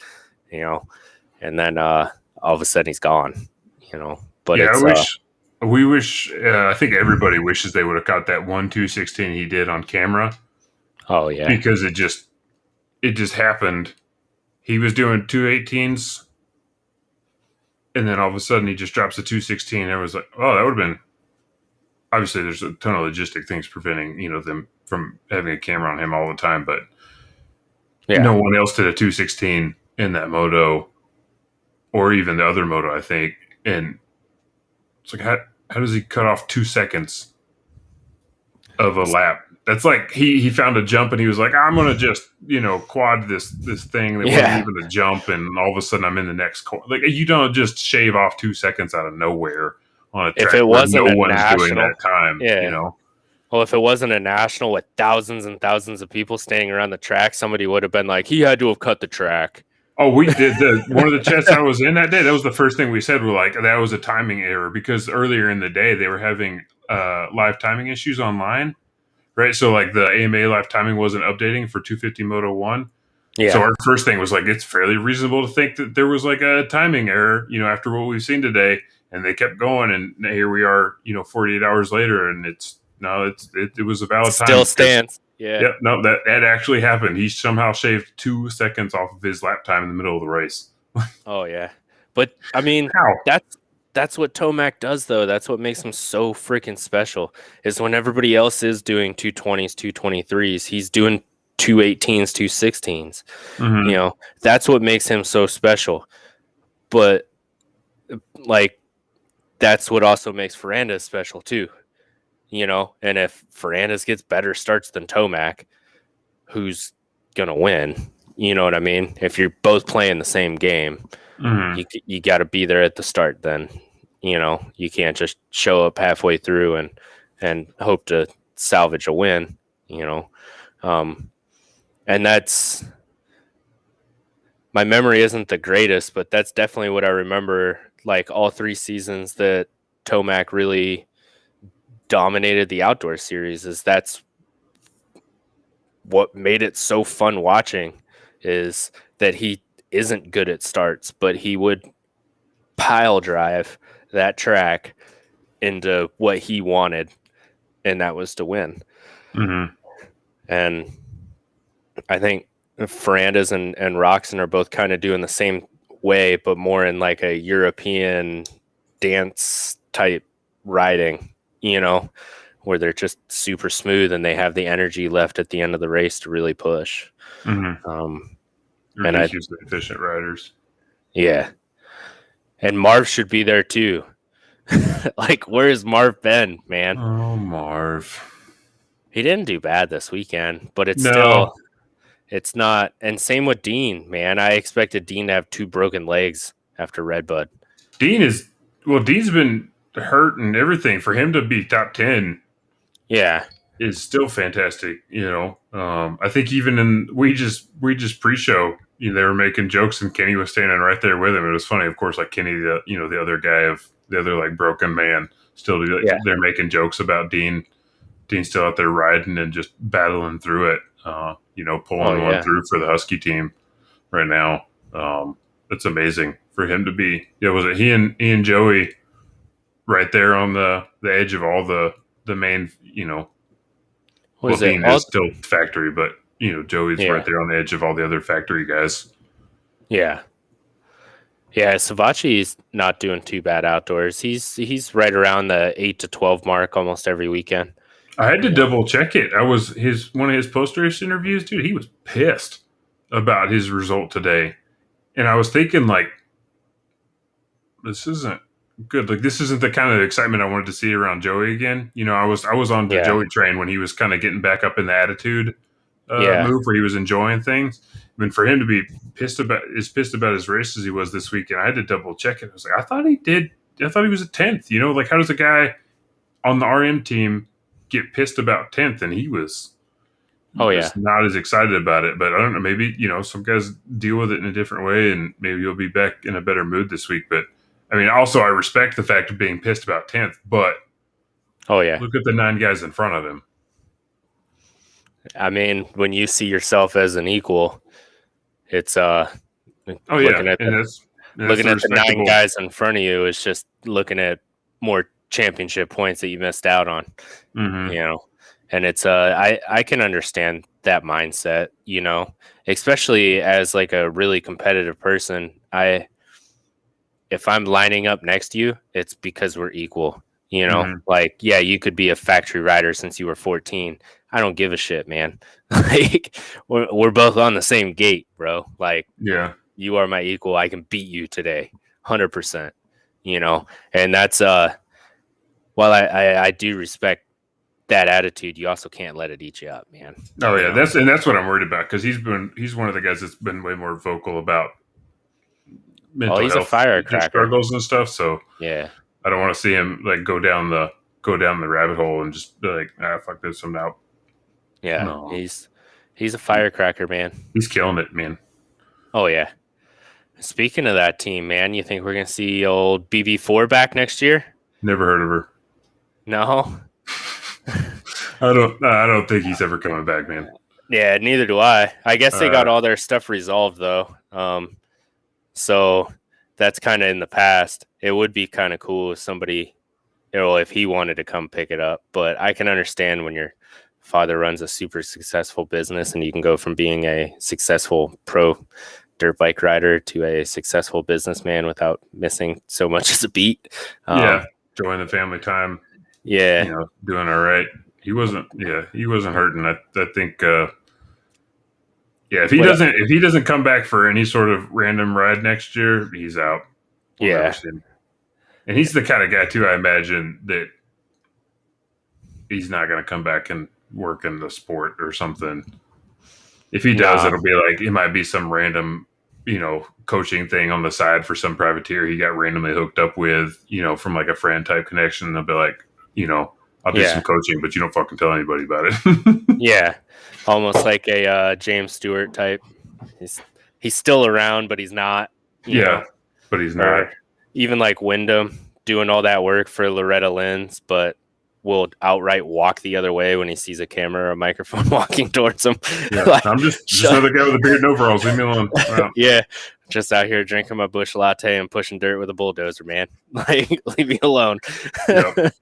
And then all of a sudden he's gone. But yeah, I think everybody wishes they would have caught that 1:2:16 he did on camera. Oh yeah, because it just happened. He was doing 2:18s, and then all of a sudden he just drops a 2:16. And everyone's like, "Oh, that would have been." Obviously, there's a ton of logistic things preventing them from having a camera on him all the time, but no one else did a 2:16 in that moto, or even the other moto, I think. And it's like, how does he cut off 2 seconds of a lap? That's like he found a jump and he was like, I'm gonna just quad this thing that wasn't even a jump, and all of a sudden I'm in the next corner. Like, you don't just shave off 2 seconds out of nowhere on a track. If it wasn't no one's doing that time, Well, if it wasn't a national with thousands and thousands of people standing around the track, somebody would have been like, he had to have cut the track. Oh, we did. One of the chats I was in that day, that was the first thing we said. We're like, that was a timing error, because earlier in the day they were having live timing issues online, right? So like the AMA live timing wasn't updating for 250 Moto 1. Yeah. So our first thing was like, it's fairly reasonable to think that there was like a timing error, after what we've seen today. And they kept going, and here we are, 48 hours later, and it's No, it was a valid time. Still stands. Yeah. Yep. No, that actually happened. He somehow shaved 2 seconds off of his lap time in the middle of the race. Oh yeah. But I mean, How? that's what Tomac does though. That's what makes him so freaking special. Is when everybody else is doing 220s, 223s, he's doing 218s, 216s. Mm-hmm. You know, that's what makes him so special. But like that's what also makes Ferrandis special too. You know, and if Ferrandis gets better starts than Tomac, who's gonna win? You know what I mean? If you're both playing the same game, Mm-hmm. you got to be there at the start. Then, you know, you can't just show up halfway through and hope to salvage a win. You know, and that's my memory isn't the greatest, but that's definitely what I remember. Like all 3 seasons that Tomac really dominated the outdoor series, is that's what made it so fun watching, is that he isn't good at starts, but he would pile drive that track into what he wanted, and that was to win. Mm-hmm. And I think Ferrandis and Roxon are both kind of doing the same way, but more in like a European dance type riding, you know, where they're just super smooth and they have the energy left at the end of the race to really push. Mm-hmm. And Ridiculously efficient riders. Yeah. And Marv should be there too. Like, where's Marv been, man? Oh, Marv. He didn't do bad this weekend, but it's No. still, it's not. And same with Dean, man. I expected Dean to have 2 broken legs after Redbud. Dean's been hurt and everything. For him to be top 10, yeah, is still fantastic. You know, I think even in we just pre-show, you know, they were making jokes and Kenny was standing right there with him. It was funny, of course, like Kenny, the other guy of the other like broken man, still they're making jokes about Dean. Dean's still out there riding and just battling through it. Pulling one through for the Husky team right now. It's amazing for him to be. Yeah, was it he and Joey right there on the edge of all the main, you know. Dean is still factory, but you know Joey's right there on the edge of all the other factory guys. Yeah, Savachi's not doing too bad outdoors. He's right around the 8 to 12 mark almost every weekend. I had to double check it. I was one of his post race interviews, dude. He was pissed about his result today, and I was thinking like, this isn't good. Like this isn't the kind of excitement I wanted to see around Joey again. You know, I was on the Joey train when he was kind of getting back up in the attitude move where he was enjoying things. I mean, for him to be pissed about his race as he was this weekend, I had to double check it. I was like, I thought he was a 10th. You know, like how does a guy on the RM team get pissed about 10th? And he was not as excited about it. But I don't know, maybe, you know, some guys deal with it in a different way and maybe he'll be back in a better mood this week. But I mean, also I respect the fact of being pissed about 10th, but look at the 9 guys in front of him. I mean, when you see yourself as an equal, it's looking at the 9 guys in front of you is just looking at more championship points that you missed out on. Mm-hmm. You know, and it's I can understand that mindset, you know, especially as like a really competitive person. If I'm lining up next to you, it's because we're equal. You know, like, yeah, you could be a factory rider since you were 14. I don't give a shit, man. Like, we're both on the same gate, bro. Like, you are my equal. I can beat you today, 100%. You know, and that's while I do respect that attitude, you also can't let it eat you up, man. Oh yeah, that's what I'm worried about because he's one of the guys that's been way more vocal about mental he's health, a firecracker, struggles and stuff. So yeah. I don't want to see him like go down the rabbit hole and just be like, fuck this, I'm out. Yeah, no. He's a firecracker, man. He's killing it, man. Oh yeah. Speaking of that team, man, you think we're gonna see old BB4 back next year? Never heard of her. No. I don't think he's ever coming back, man. Yeah, neither do I. I guess they got all their stuff resolved though. So that's kind of in the past. It would be kind of cool if Well, if he wanted to come pick it up. But I can understand when your father runs a super successful business and you can go from being a successful pro dirt bike rider to a successful businessman without missing so much as a beat. Enjoying the family time. Yeah. Doing all right. He wasn't hurting. I think if he doesn't come back for any sort of random ride next year, he's out. We'll never see him. And he's the kind of guy too, I imagine, that he's not going to come back and work in the sport or something. If he does, it'll be like, it might be some random, coaching thing on the side for some privateer he got randomly hooked up with, from like a friend type connection. They'll be like, I'll do some coaching, but you don't fucking tell anybody about it. Yeah. Almost like a James Stewart type. He's still around, but he's not. But he's not. Even like Wyndham doing all that work for Loretta Lynn's, but will outright walk the other way when he sees a camera or a microphone walking towards him. Yeah, I'm just another guy with a beard and overalls. Leave me alone. Wow. Yeah, just out here drinking my bush latte and pushing dirt with a bulldozer, man. Like, leave me alone. Yep,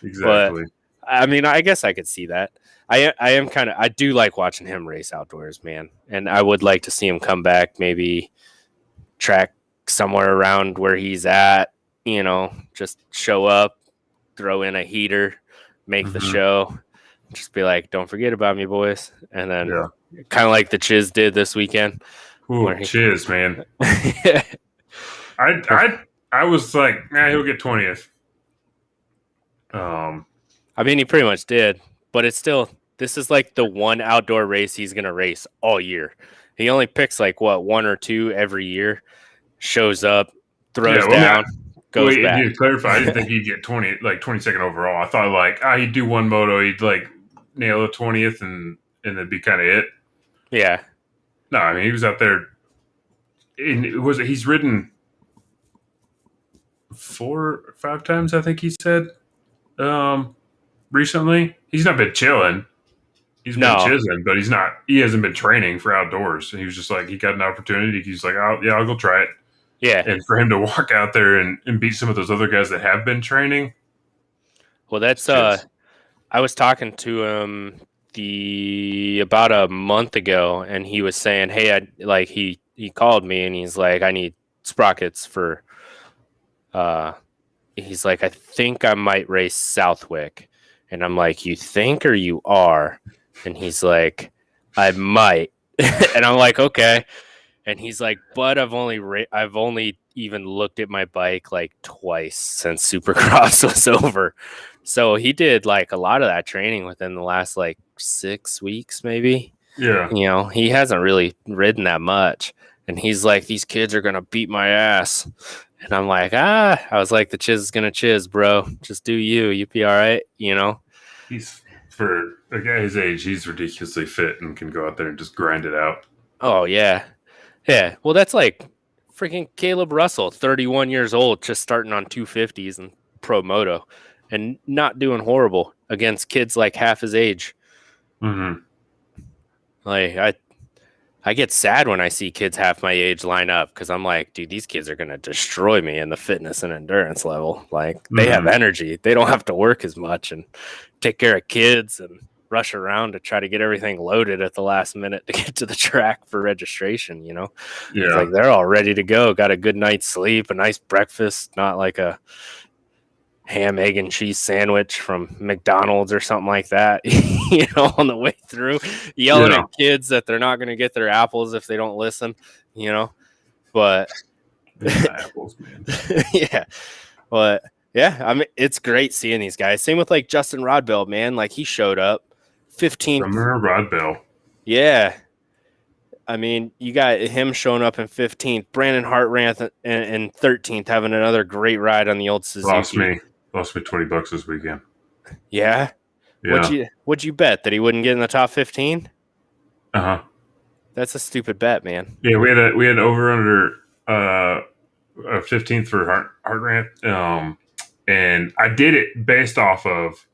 exactly. But, I mean, I guess I could see that. I do like watching him race outdoors, man. And I would like to see him come back, maybe track somewhere around where he's at, just show up, throw in a heater, make the show, just be like, don't forget about me, boys. And then kind of like the Chiz did this weekend. Ooh, Chiz, man. I was like, he'll get 20th. I mean, he pretty much did, but it's still, this is like the one outdoor race he's going to race all year. He only picks like one or two every year, shows up, throws down, goes back. To clarify, I didn't think he'd get 22nd overall. I thought he'd do one moto, he'd like nail a 20th and that'd be kind of it. Yeah. No, I mean, he was out there. He's ridden 4 or 5 times, I think he said. Recently, he's not been chilling. He's been chiseling, but he hasn't been training for outdoors. And he was just like, he got an opportunity. He's like, I'll go try it. Yeah. And for him to walk out there and beat some of those other guys that have been training. Well, that's, I was talking to him about a month ago, and he was saying, hey, he called me and he's like, I need sprockets for, he's like, I think I might race Southwick. And I'm like, you think or you are? And he's like, I might. And I'm like, okay. And he's like, but I've only even looked at my bike like twice since Supercross was over. So he did like a lot of that training within the last like 6 weeks, maybe. Yeah. He hasn't really ridden that much. And he's like, these kids are going to beat my ass. And I'm like, I was like, the chiz is going to chiz, bro. Just do you. You'd be all right, He's, for a guy his age, he's ridiculously fit and can go out there and just grind it out. Oh, yeah. Yeah. Well, that's like freaking Caleb Russell, 31 years old, just starting on 250s and pro moto and not doing horrible against kids like half his age. Mm-hmm. Like, I get sad when I see kids half my age line up because I'm like, dude, these kids are going to destroy me in the fitness and endurance level. Like, they have energy. They don't have to work as much and take care of kids and rush around to try to get everything loaded at the last minute to get to the track for registration, Yeah. It's like they're all ready to go. Got a good night's sleep, a nice breakfast, not like a ham, egg, and cheese sandwich from McDonald's or something like that, on the way through, yelling at kids that they're not going to get their apples if they don't listen, but apples, man. Yeah. But yeah, I mean, it's great seeing these guys. Same with like Justin Rodbell, man. Like, he showed up 15th. Remember Rodbell? Yeah. I mean, you got him showing up in 15th, Brandon Hartranth in 13th, having another great ride on the old Suzuki. Lost me $20 this weekend. Yeah. What'd you bet, that he wouldn't get in the top 15? Uh-huh. That's a stupid bet, man. Yeah, we had over under 15th for Hartranth. And I did it based off of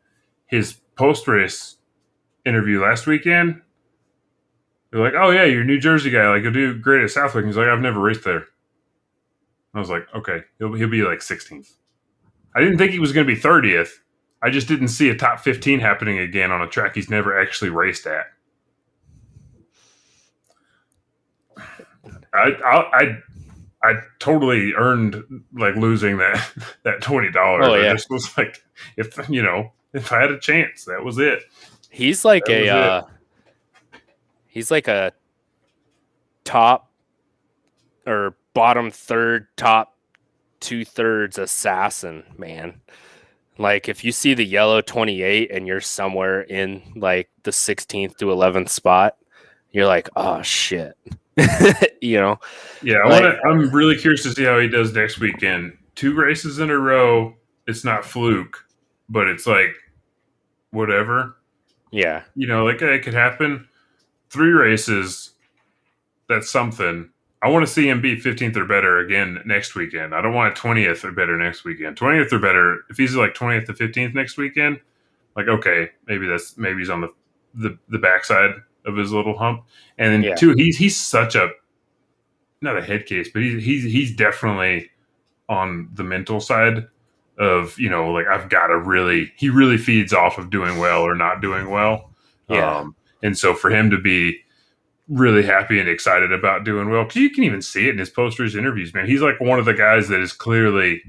his post-race interview last weekend. They're like, oh, yeah, you're a New Jersey guy. Like, you'll do great at Southwick. He's like, I've never raced there. I was like, okay, he'll be like 16th. I didn't think he was going to be 30th. I just didn't see a top 15 happening again on a track he's never actually raced at. I totally earned like losing that $20. Oh yeah, I just was like, if I had a chance, that was it. he's like That was it. he's like a top or bottom third, top 2/3 assassin, man. Like if you see the yellow 28 and you're somewhere in like the 16th to 11th spot, you're like, oh shit. You know? Yeah, Like, I'm really curious to see how he does next weekend. 2 races in a row. It's not fluke, but it's like whatever. yeah. Like it could happen. 3 races. That's something. I want to see him be 15th or better again next weekend. I don't want a 20th or better next weekend. 20th or better. If he's like 20th to 15th next weekend, like okay, maybe he's on the backside of his little hump. And then Yeah. 2, he's such a not a head case, but he's definitely on the mental side of like I've got to he really feeds off of doing well or not doing well. Yeah. And so for him to be really happy and excited about doing well, because you can even see it in his post-race interviews, man. He's like one of the guys that is clearly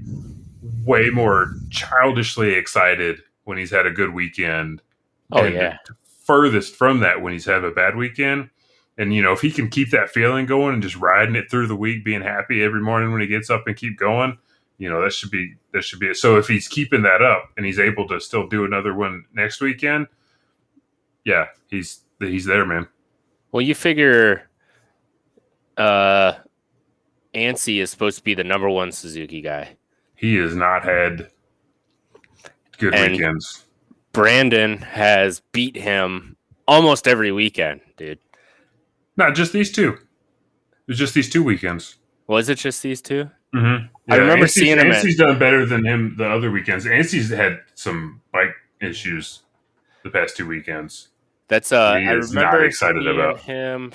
way more childishly excited when he's had a good weekend. Oh and yeah. furthest from that when he's had a bad weekend. And if he can keep that feeling going and just riding it through the week, being happy every morning when he gets up and keep going, that should be it. So if he's keeping that up and he's able to still do another one next weekend, yeah, he's there, man. Well, you figure Ansy is supposed to be the number 1 Suzuki guy. He has not had good weekends. Brandon has beat him almost every weekend, dude. Not just these 2. It was just these 2 weekends. Was it just these 2? Mm-hmm. Yeah, I remember seeing him. Anstey's done better than him the other weekends. Anstey's had some bike issues the past 2 weekends. That's I remember not excited about him.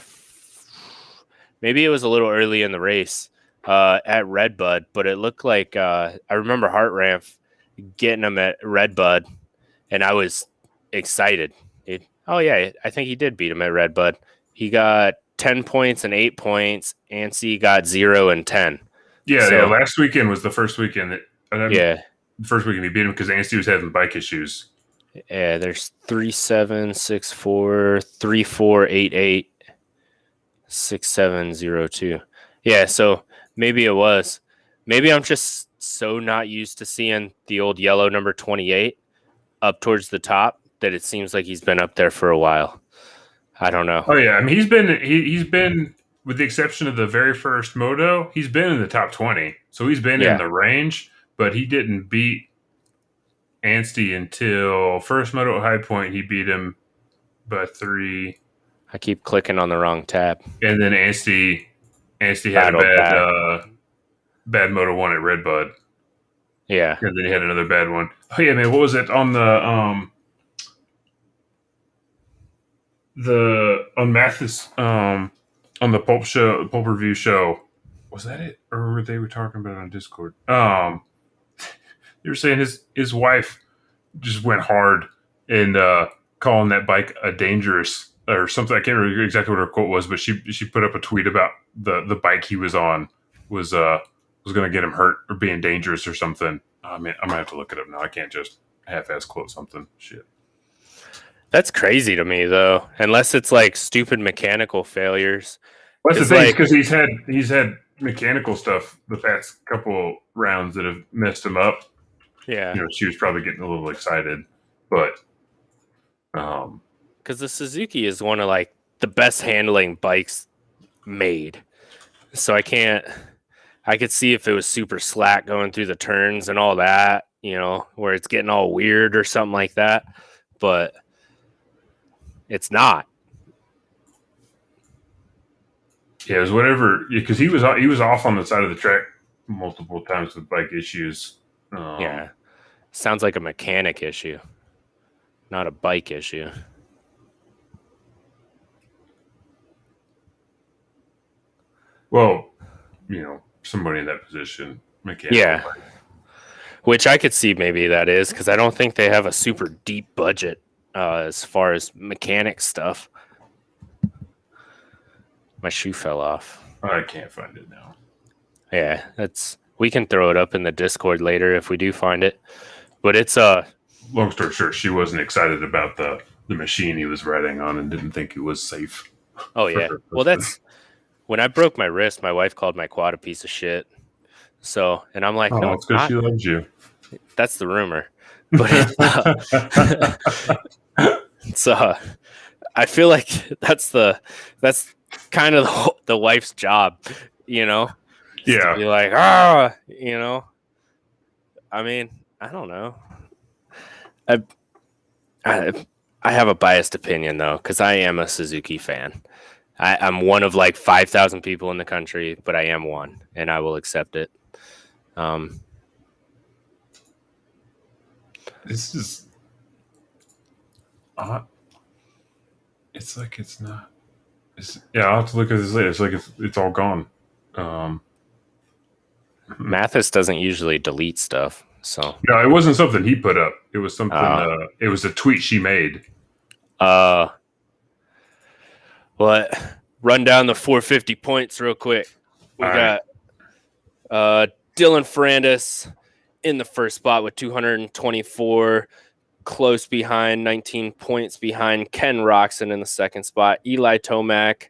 Maybe it was a little early in the race at Redbud, but it looked like I remember Heart Ramp getting him at Redbud, and I was excited. Oh yeah, I think he did beat him at Redbud. He got 10 points and 8 points. Ansy got 0 and 10. Yeah, so, last weekend was the first weekend the first weekend he beat him because Ansy was having bike issues. Yeah, there's 3764 3488 6702. Yeah, so maybe it was. Maybe I'm just so not used to seeing the old yellow number 28 up towards the top that it seems like he's been up there for a while. I don't know. Oh yeah, I mean he's been with the exception of the very first moto, he's been in the top 20. So he's been in the range, but he didn't beat Ansty until first moto at High Point. He beat him by 3. I keep clicking on the wrong tab. And then Ansty had a bad moto 1 at Redbud. Yeah. And then he had another bad one. Oh yeah, man, what was it on on Mathis on the Pulp Review show? Was that it? Or were they talking about it on Discord? You were saying his wife just went hard and calling that bike a dangerous or something. I can't remember exactly what her quote was, but she put up a tweet about the bike he was on was going to get him hurt or being dangerous or something. I mean, I'm gonna have to look it up now. I can't just half-ass quote something. Shit. That's crazy to me though, unless it's like stupid mechanical failures. Well, that's the thing, because he's had mechanical stuff the past couple rounds that have messed him up. Yeah, she was probably getting a little excited, but because the Suzuki is one of like the best handling bikes made. So I could see if it was super slack going through the turns and all that, where it's getting all weird or something like that, but it's not. Yeah, it was whatever, because he was off on the side of the track multiple times with bike issues. Yeah, sounds like a mechanic issue, not a bike issue. Well, somebody in that position, mechanic. Yeah. Which I could see maybe that is because I don't think they have a super deep budget as far as mechanic stuff. My shoe fell off. I can't find it now. Yeah, we can throw it up in the Discord later if we do find it. But it's long story short, she wasn't excited about the machine he was riding on and didn't think it was safe. Oh yeah. Well, that's when I broke my wrist. My wife called my quad a piece of shit. So, and I'm like, no, it's because she loves you. That's the rumor. But it's I feel like that's kind of the wife's job, you know. Yeah. To be like, you know. I mean, I don't know. I have a biased opinion though, because I am a Suzuki fan. I'm one of like 5,000 people in the country, but I am one, and I will accept it. This is it's like it's not. I'll have to look at this later. It's like it's all gone. Mathis doesn't usually delete stuff, so no, it wasn't something he put up. It was something. It was a tweet she made. Well, run down the 450 points real quick. We got Dylan Ferrandis in the first spot with 224, close behind, 19 points behind Ken Roxon in the second spot. Eli Tomac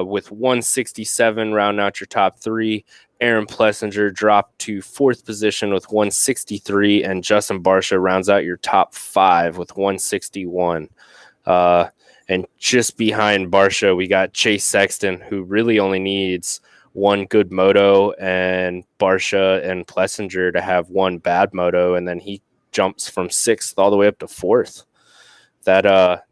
with 167, rounding out your top three. Aaron Plessinger dropped to fourth position with 163, and Justin Barcia rounds out your top five with 161. And just behind Barcia, we got Chase Sexton, who really only needs one good moto, and Barcia and Plessinger to have one bad moto, and then he jumps from sixth all the way up to fourth. That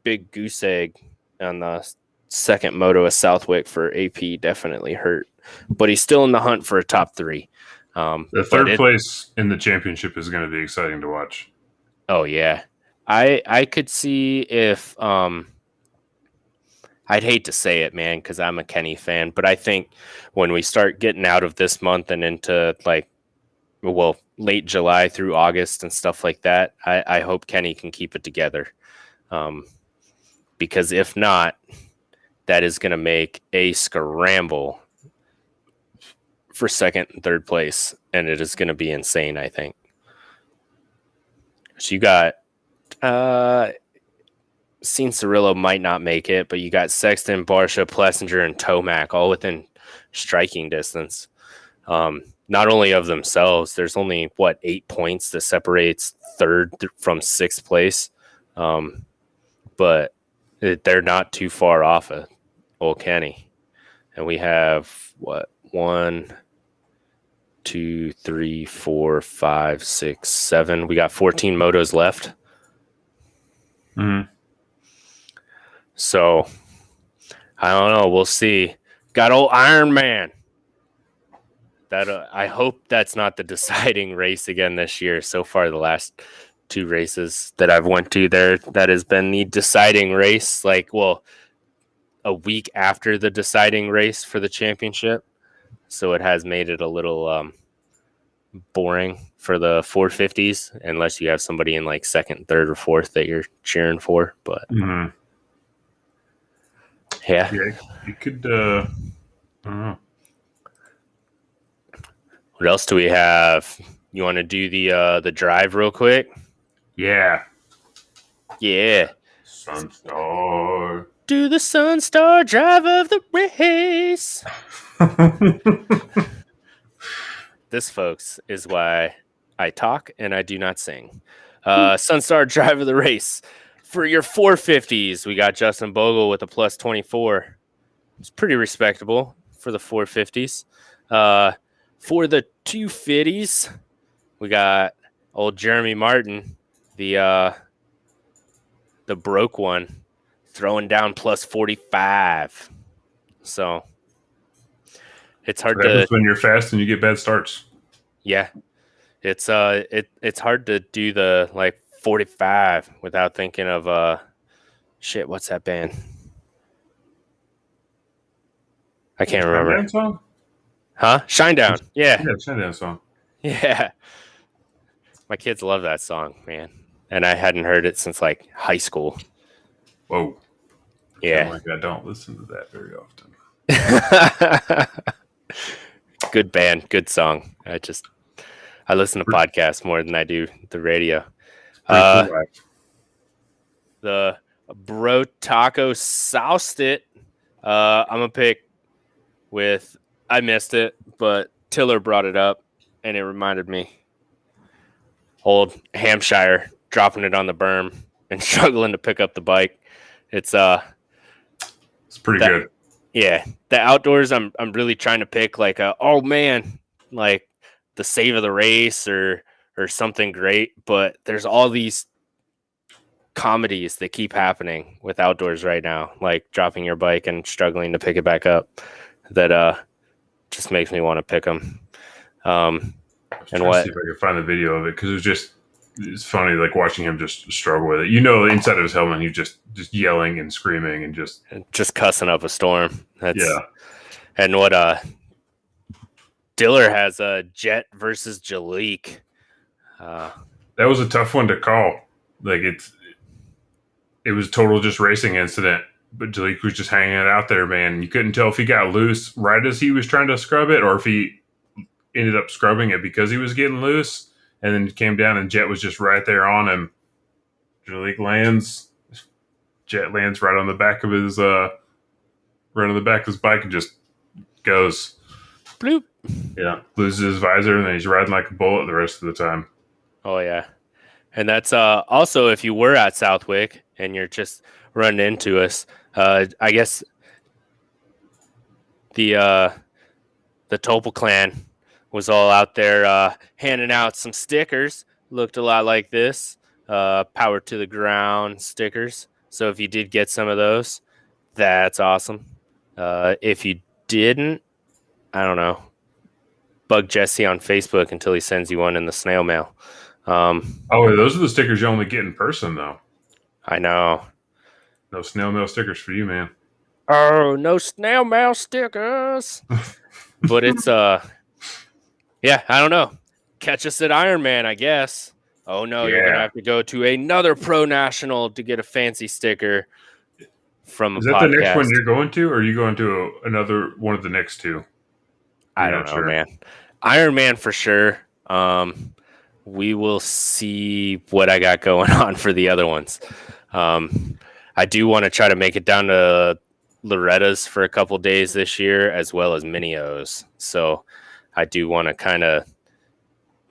big goose egg on the second moto of Southwick for AP definitely hurt, but he's still in the hunt for a top three. The third place in the championship is going to be exciting to watch. Oh yeah, I could see if I'd hate to say it, man, because I'm a Kenny fan, but I think when we start getting out of this month and into late July through August and stuff like that, I hope Kenny can keep it together. Because if not, that is going to make a scramble for second and third place, and it is going to be insane, I think. So you got Cianciarillo might not make it, but you got Sexton, Barcia, Plessinger, and Tomac all within striking distance. Not only of themselves, there's only 8 points that separates third from sixth place, but they're not too far off of old Kenny. And we have 1, 2, 3, 4, 5, 6, 7. We got 14 motos left. Mm-hmm. So I don't know. We'll see. Got old Iron Man. That I hope that's not the deciding race again this year. So far, the last two races that I've went to there, that has been the deciding race. A week after the deciding race for the championship, so it has made it a little boring for the 450s, unless you have somebody in second, third, or fourth that you're cheering for. But yeah, you could. I don't know. What else do we have? You want to do the drive real quick? Yeah. Sunstar. Do the Sunstar drive of the race. This, folks, is why I talk and I do not sing. Sunstar drive of the race. For your 450s, we got Justin Bogle with a plus 24. It's pretty respectable for the 450s. For the 250s, we got old Jeremy Martin, the broke one, throwing down plus 45. So it's hard to when you're fast and you get bad starts. Yeah, it's hard to do the 45 without thinking of shit. What's that band? I can't remember. Song? Huh? Shinedown. Yeah. Shinedown song. Yeah. My kids love that song, man. And I hadn't heard it since like high school. Whoa. Kind of Yeah. like I don't listen to that very often. Good band, good song. I listen to podcasts more than I do the radio. Pretty cool. The Bro Taco soused it. I'm gonna pick with I missed it, but Tiller brought it up and it reminded me. Old Hampshire dropping it on the berm and struggling to pick up the bike. It's pretty good. Yeah, the outdoors I'm really trying to pick like oh man, like the save of the race or something great, but there's all these comedies that keep happening with outdoors right now, like dropping your bike and struggling to pick it back up. That just makes me want to pick them. And what? See if I can find the video of it because it's funny, like watching him just struggle with it. Inside of his helmet, he's just yelling and screaming and just cussing up a storm. Yeah. And what Diller has a Jet versus Jalik. That was a tough one to call. Like it was total just racing incident, but Jalik was just hanging it out there, man. You couldn't tell if he got loose right as he was trying to scrub it or if he ended up scrubbing it because he was getting loose and then came down and Jet was just right there on him. Jalik lands. Jet lands right on the back of his bike and just goes. Bloop. Yeah. Loses his visor and then he's riding like a bullet the rest of the time. Oh yeah. And that's also if you were at Southwick and you're just running into us, I guess the Topol clan was all out there handing out some stickers. Looked a lot like this. Power to the ground stickers. So if you did get some of those, that's awesome. If you didn't, I don't know. Bug Jesse on Facebook until he sends you one in the snail mail. Those are the stickers you only get in person, though. I know. No snail mail stickers for you, man. Oh, no snail mail stickers. But it's yeah, I don't know. Catch us at Ironman, I guess. Oh no, You're gonna have to go to another pro national to get a fancy sticker from a podcast. Is that the next one you're going to, or are you going to another one of the next two? I don't know, man. Ironman for sure. We will see what I got going on for the other ones. I do want to try to make it down to Loretta's for a couple days this year, as well as Minio's. So I do want to kind of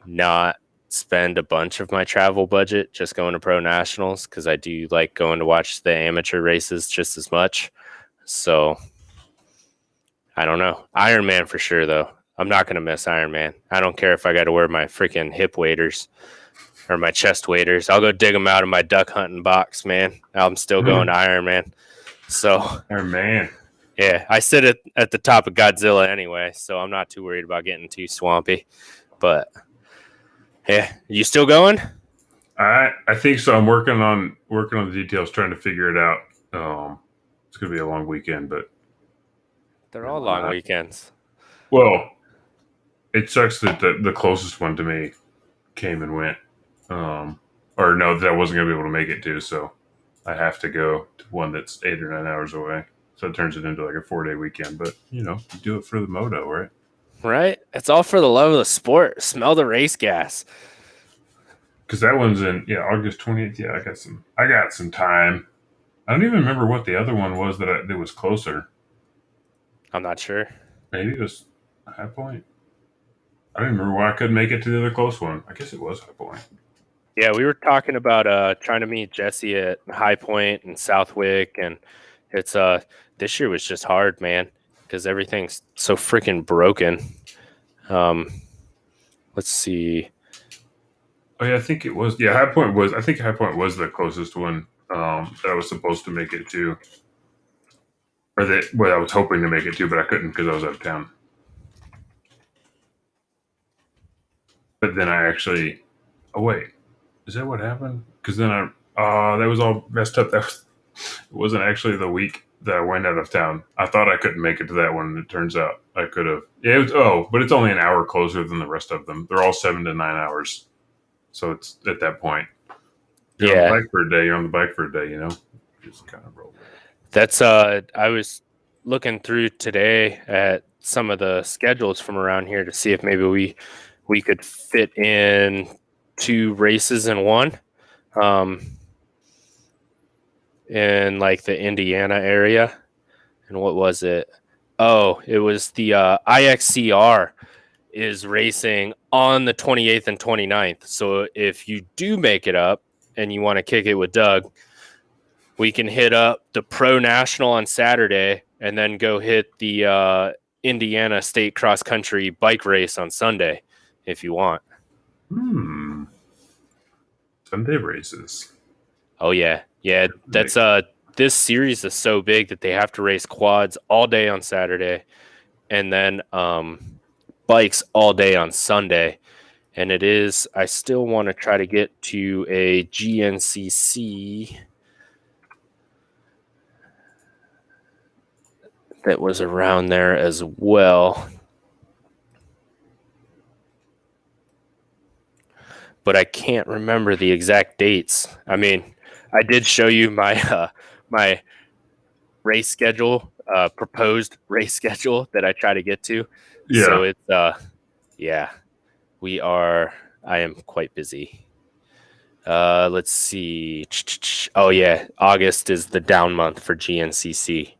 not spend a bunch of my travel budget just going to pro nationals because I do like going to watch the amateur races just as much. So I don't know. Ironman for sure, though. I'm not going to miss Ironman. I don't care if I got to wear my freaking hip waders or my chest waders. I'll go dig them out of my duck hunting box, man. I'm still going to Ironman. So, Ironman. Yeah, I sit at the top of Godzilla anyway, so I'm not too worried about getting too swampy. But yeah, you still going? I think so. I'm working on the details, trying to figure it out. It's gonna be a long weekend, but they're all long weekends. Well, it sucks that the closest one to me came and went, or no, that I wasn't gonna be able to make it to, so I have to go to one that's 8 or 9 hours away. So it turns it into like a 4-day weekend, but you do it for the moto, right? Right. It's all for the love of the sport. Smell the race gas. Because that one's in August 20th. Yeah, I got some time. I don't even remember what the other one was that was closer. I'm not sure. Maybe it was High Point. I don't even remember why I couldn't make it to the other close one. I guess it was High Point. Yeah, we were talking about trying to meet Jesse at High Point and Southwick, and it's this year was just hard, man, because everything's so freaking broken. Let's see. Oh yeah, I think it was. Yeah, High Point was. I think High Point was the closest one that I was supposed to make it to, or I was hoping to make it to, but I couldn't because I was out of town. But then I actually. Oh wait, is that what happened? Because then that was all messed up. It wasn't actually the week that I went out of town. I thought I couldn't make it to that one, and it turns out I could have. Yeah, but it's only an hour closer than the rest of them. They're all 7 to 9 hours. So it's at that point. You're on the bike for a day, you're on the bike for a day, Just kind of roll. That's I was looking through today at some of the schedules from around here to see if maybe we could fit in 2 races in one. In like the Indiana area. And what was it? Oh, it was the IXCR is racing on the 28th and 29th. So if you do make it up and you want to kick it with Doug, we can hit up the Pro National on Saturday and then go hit the Indiana State Cross Country bike race on Sunday if you want. Sunday races. Oh, yeah. Yeah, that's this series is so big that they have to race quads all day on Saturday and then bikes all day on Sunday. And I still want to try to get to a GNCC that was around there as well. But I can't remember the exact dates. I mean, I did show you my my race schedule, proposed race schedule that I try to get to. Yeah. So it's I am quite busy. Let's see. Oh yeah, August is the down month for GNCC.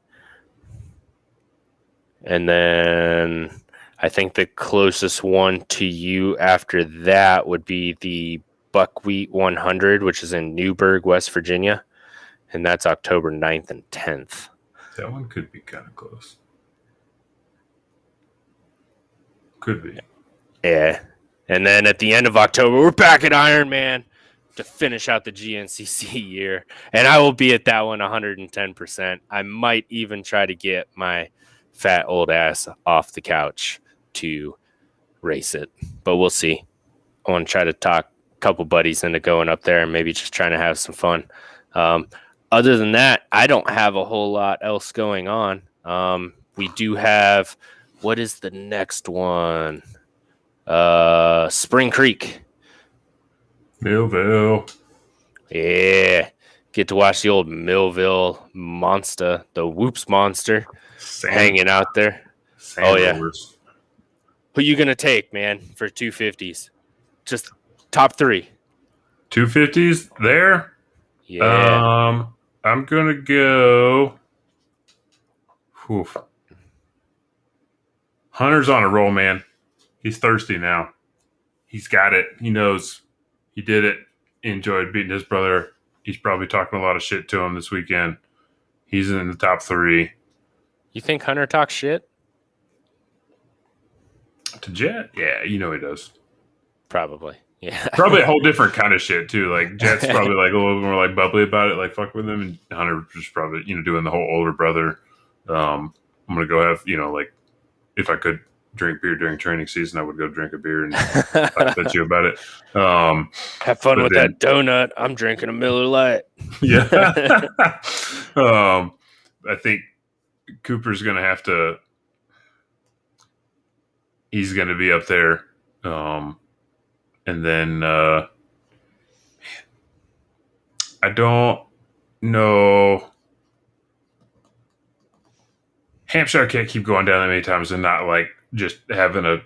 And then I think the closest one to you after that would be the Buckwheat 100, which is in Newburgh, West Virginia. And that's October 9th and 10th. That one could be kind of close. Could be. Yeah. And then at the end of October, we're back at Ironman to finish out the GNCC year. And I will be at that one 110%. I might even try to get my fat old ass off the couch to race it. But we'll see. I want to try to talk a couple buddies into going up there and maybe just trying to have some fun. Other than that, I don't have a whole lot else going on. We do have, what is the next one? Spring Creek. Millville. Yeah. Get to watch the old Millville monster, the Whoops monster, hanging out there. Yeah. Who you going to take, man, for 250s? Just top 3. 250s there? Yeah. I'm going to go. Oof. Hunter's on a roll, man. He's thirsty now. He's got it. He knows he did it. He enjoyed beating his brother. He's probably talking a lot of shit to him this weekend. He's in the top 3. You think Hunter talks shit? To Jet? Yeah, he does. Probably. Yeah. Probably a whole different kind of shit, too. Like, Jet's probably like a little more like bubbly about it, like fuck with him. And Hunter just probably, doing the whole older brother. I'm going to go have, like, if I could drink beer during training season, I would go drink a beer and laugh at you about it. Have fun with that donut. I'm drinking a Miller Lite. Yeah. I think Cooper's going to have to. He's going to be up there. And then I don't know. Hampshire can't keep going down that many times and not like just having a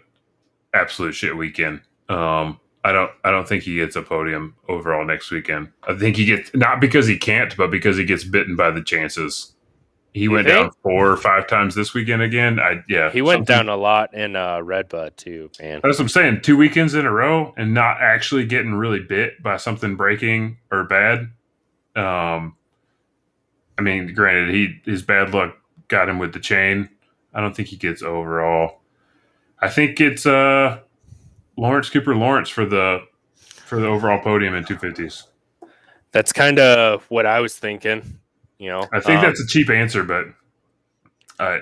absolute shit weekend. I don't think he gets a podium overall next weekend. I think he gets, not because he can't, but because he gets bitten by the chances. He went down 4 or 5 times this weekend again. He went down a lot in Redbud too, man. That's what I'm saying. 2 weekends in a row and not actually getting really bit by something breaking or bad. I mean, granted, his bad luck got him with the chain. I don't think he gets overall. I think it's Lawrence for the overall podium in 250s. That's kind of what I was thinking. I think that's a cheap answer, but I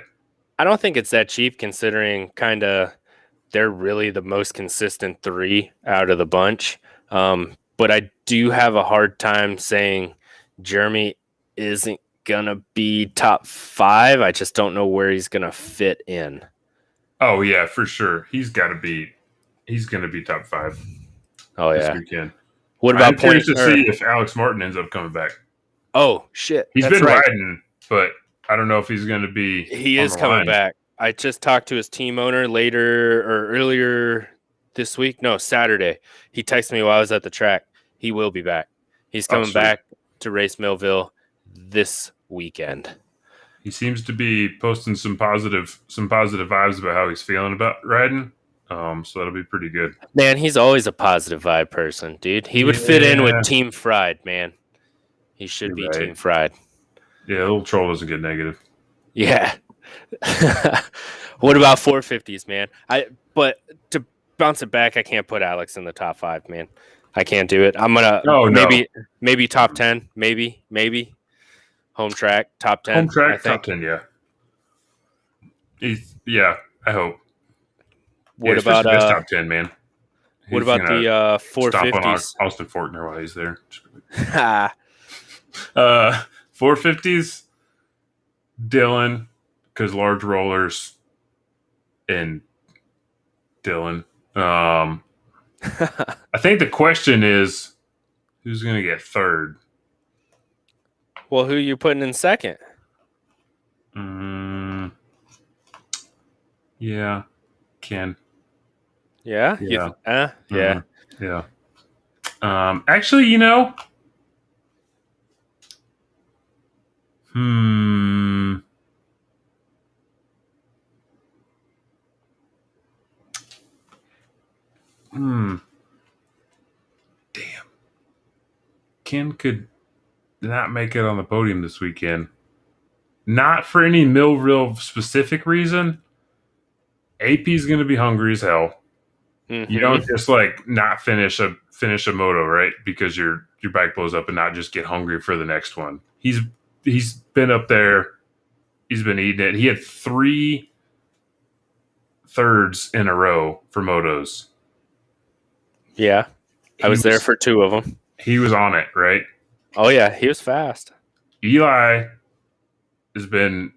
don't think it's that cheap considering kind of they're really the most consistent 3 out of the bunch. But I do have a hard time saying Jeremy isn't gonna be top 5. I just don't know where he's gonna fit in. Oh yeah, for sure. He's gonna be top 5 Oh this yeah. weekend. What I'm about curious point? to see if Alex Martin ends up coming back. Oh shit, He's that's been right. riding, but I don't know if he's going to be. He on is the coming line. back. I just talked to his team owner earlier this week. No, Saturday. He texted me while I was at the track. He will be back. He's Oh, coming sweet. back to race Millville this weekend. He seems to be posting some positive vibes about how he's feeling about riding. So that'll be pretty good. Man, he's always a positive vibe person, dude. He would fit in with Team Fried, man. He should be Team Fried. Yeah, little troll doesn't get negative. Yeah. What about 450s, man? But to bounce it back, I can't put Alex in the top 5, man. I can't do it. I'm gonna maybe top 10, maybe home track top 10. Home track top 10, yeah. I hope. What about best top 10, man? What about the 450s? Stop on Austin Forkner while he's there. 450s, Dylan, because large rollers, and Dylan. I think the question is, who's going to get third? Well, who are you putting in second? Yeah, Ken. Yeah? Yeah. Yeah. Yeah. Actually, you know. Damn. Ken could not make it on the podium this weekend. Not for any Millville specific reason. AP is going to be hungry as hell. Mm-hmm. You don't just like not finish a moto, right? Because your bike blows up and not just get hungry for the next one. He's been up there. He's been eating it. He had 3 thirds in a row for motos. Yeah. I was there for 2 of them. He was on it, right? Oh yeah, he was fast. Eli has been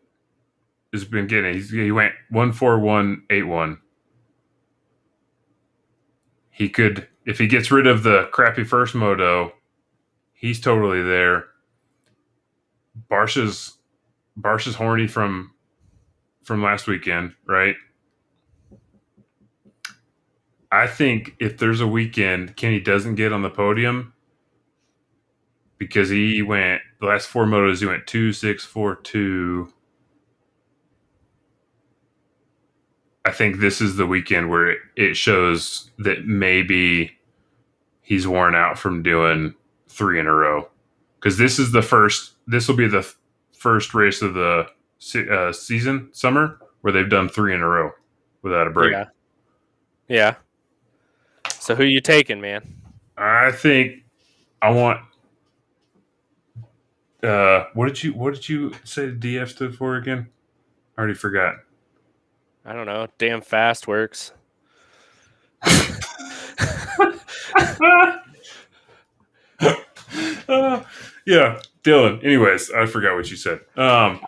getting it. He went 14181. He could, if he gets rid of the crappy first moto, he's totally there. Barsha's horny from last weekend, right? I think if there's a weekend Kenny doesn't get on the podium, because he went the last 4 motos, he went 2-6-4-2. I think this is the weekend where it shows that maybe he's worn out from doing 3 in a row. Because this will be the first race of the summer where they've done 3 in a row without a break. Yeah. So who are you taking, man? I think I want. What did you say DF stood for again? I already forgot. I don't know. Damn fast works. Yeah, Dylan. Anyways, I forgot what you said. But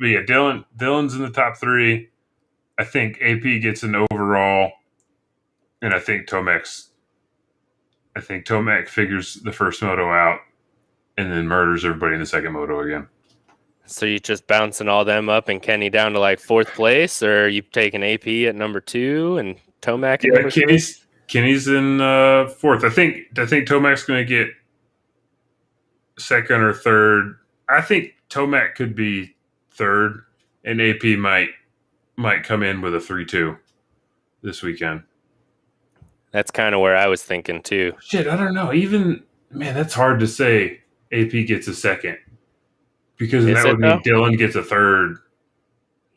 yeah, Dylan's in the top 3. I think AP gets an overall, and I think Tomac figures the first moto out, and then murders everybody in the second moto again. So you just bouncing all them up and Kenny down to like 4th place, or are you taking AP at number 2 and Tomac at number 3? Kenny's in 4th. I think Tomac's going to get 2nd or 3rd. I think Tomac could be 3rd, and AP might come in with a 3-2 this weekend. That's kind of where I was thinking too. Shit, I don't know. Even, man, that's hard to say. AP gets a 2nd, because that would mean Dylan gets a 3rd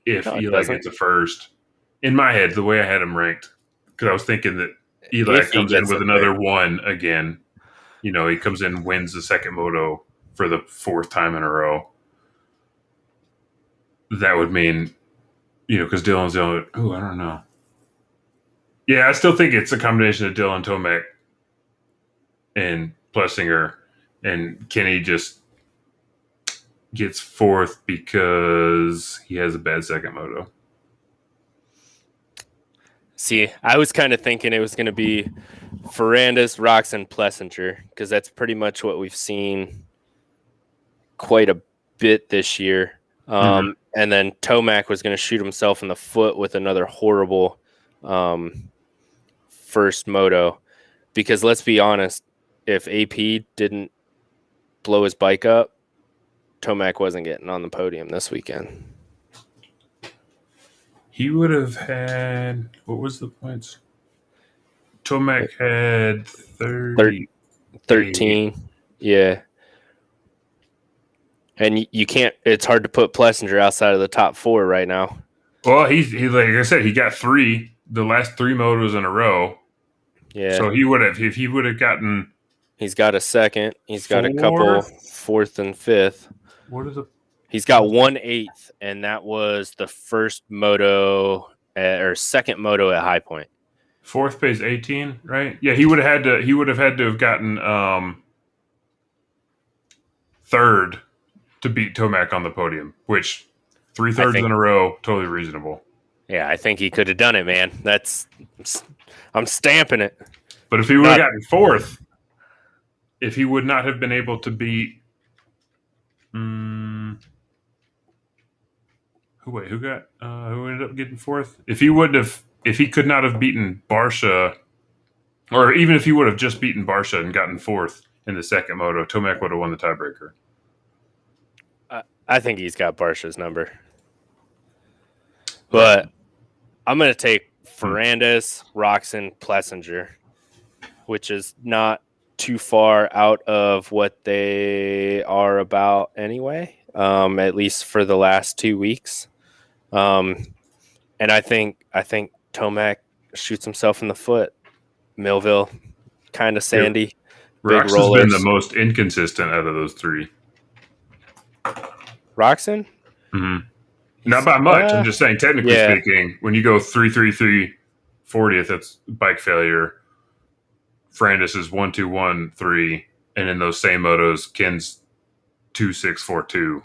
if Eli gets a 1st. In my head, the way I had him ranked, because I was thinking that Eli comes in with another 1 again. You know, he comes in, wins the second moto for the 4th time in a row. That would mean, because Dylan's the only. I don't know. Yeah, I still think it's a combination of Dylan, Tomac, and Plessinger, and Kenny just gets fourth because he has a bad second moto. See, I was kind of thinking it was going to be Ferrandis, Roczen, Plessinger, because that's pretty much what we've seen quite a bit this year. And then Tomac was going to shoot himself in the foot with another horrible first moto. Because let's be honest, if AP didn't blow his bike up, Tomac wasn't getting on the podium this weekend. He would have had, what was the points? Tomac had 13. Yeah. And you can't, it's hard to put Plessinger outside of the top 4 right now. Well, he like I said, he got the last 3 motos in a row. Yeah. So he would have, if he would have gotten. He's got a second. He's got a couple fourth and fifth. What is it? He's got 1/8, and that was the first moto or second moto at High Point. Fourth pays 18, right? Yeah, he would have had to. He would have had to have gotten third to beat Tomac on the podium, which 3 thirds in a row, totally reasonable. Yeah, I think he could have done it, man. I'm stamping it. But if he would have gotten fourth, if he would not have been able to beat, who ended up getting fourth? If he could not have beaten Barsha, or even if he would have just beaten Barsha and gotten fourth in the second moto, Tomac would have won the tiebreaker. I think he's got Barsha's number. But I'm going to take Ferrandis, Roczen, Plessinger, which is not too far out of what they are about anyway, at least for the last 2 weeks. And I think Tomac shoots himself in the foot. Millville, kind of sandy. Big rollers. Roczen's been the most inconsistent out of those 3. Roczen? Mm-hmm. Not by much. I'm just saying, technically speaking, when you go 3-3-3 40th, that's bike failure. Ferrandis is 1-2-1-3, and in those same motos, Ken's 2-6-4-2.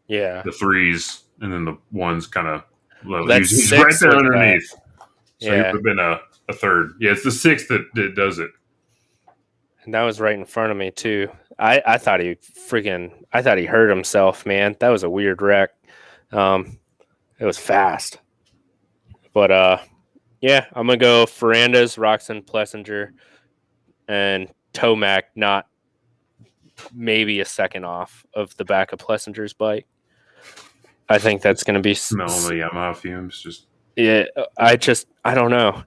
Yeah, the 3s, and then the 1s kind of low. He's right there underneath. So he would have been a third. Yeah, it's the 6th that does it. And that was right in front of me too. I thought he hurt himself, man. That was a weird wreck. It was fast. But I'm gonna go Ferrandis, Roczen, Plessinger, and Tomac, not maybe a second off of the back of Plessinger's bike. I think that's gonna be smelling the Yamaha fumes. Just I don't know.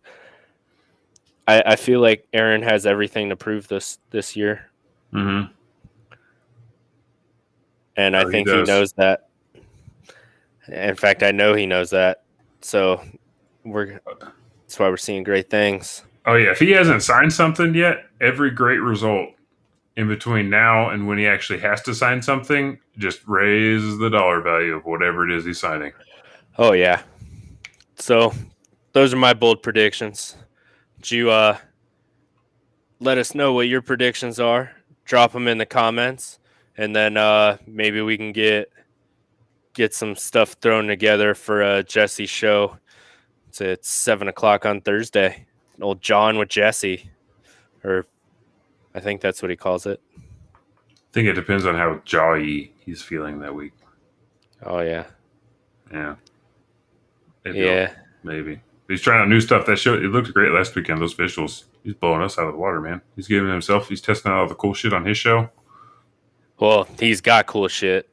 I feel like Aaron has everything to prove this year. Mm-hmm. And I think he knows that. In fact, I know he knows that. So that's why we're seeing great things. Oh, yeah. If he hasn't signed something yet, every great result in between now and when he actually has to sign something just raises the dollar value of whatever it is he's signing. Oh, yeah. So those are my bold predictions. Would you let us know what your predictions are? Drop them in the comments, and then maybe we can get some stuff thrown together for Jesse's show. It's 7:00 on Thursday. Old John with Jesse, or I think that's what he calls it. I think it depends on how jolly he's feeling that week. Oh yeah. Yeah. Maybe. He's trying out new stuff. That show, it looked great last weekend, those visuals. He's blowing us out of the water, man. He's testing out all the cool shit on his show. Well, he's got cool shit,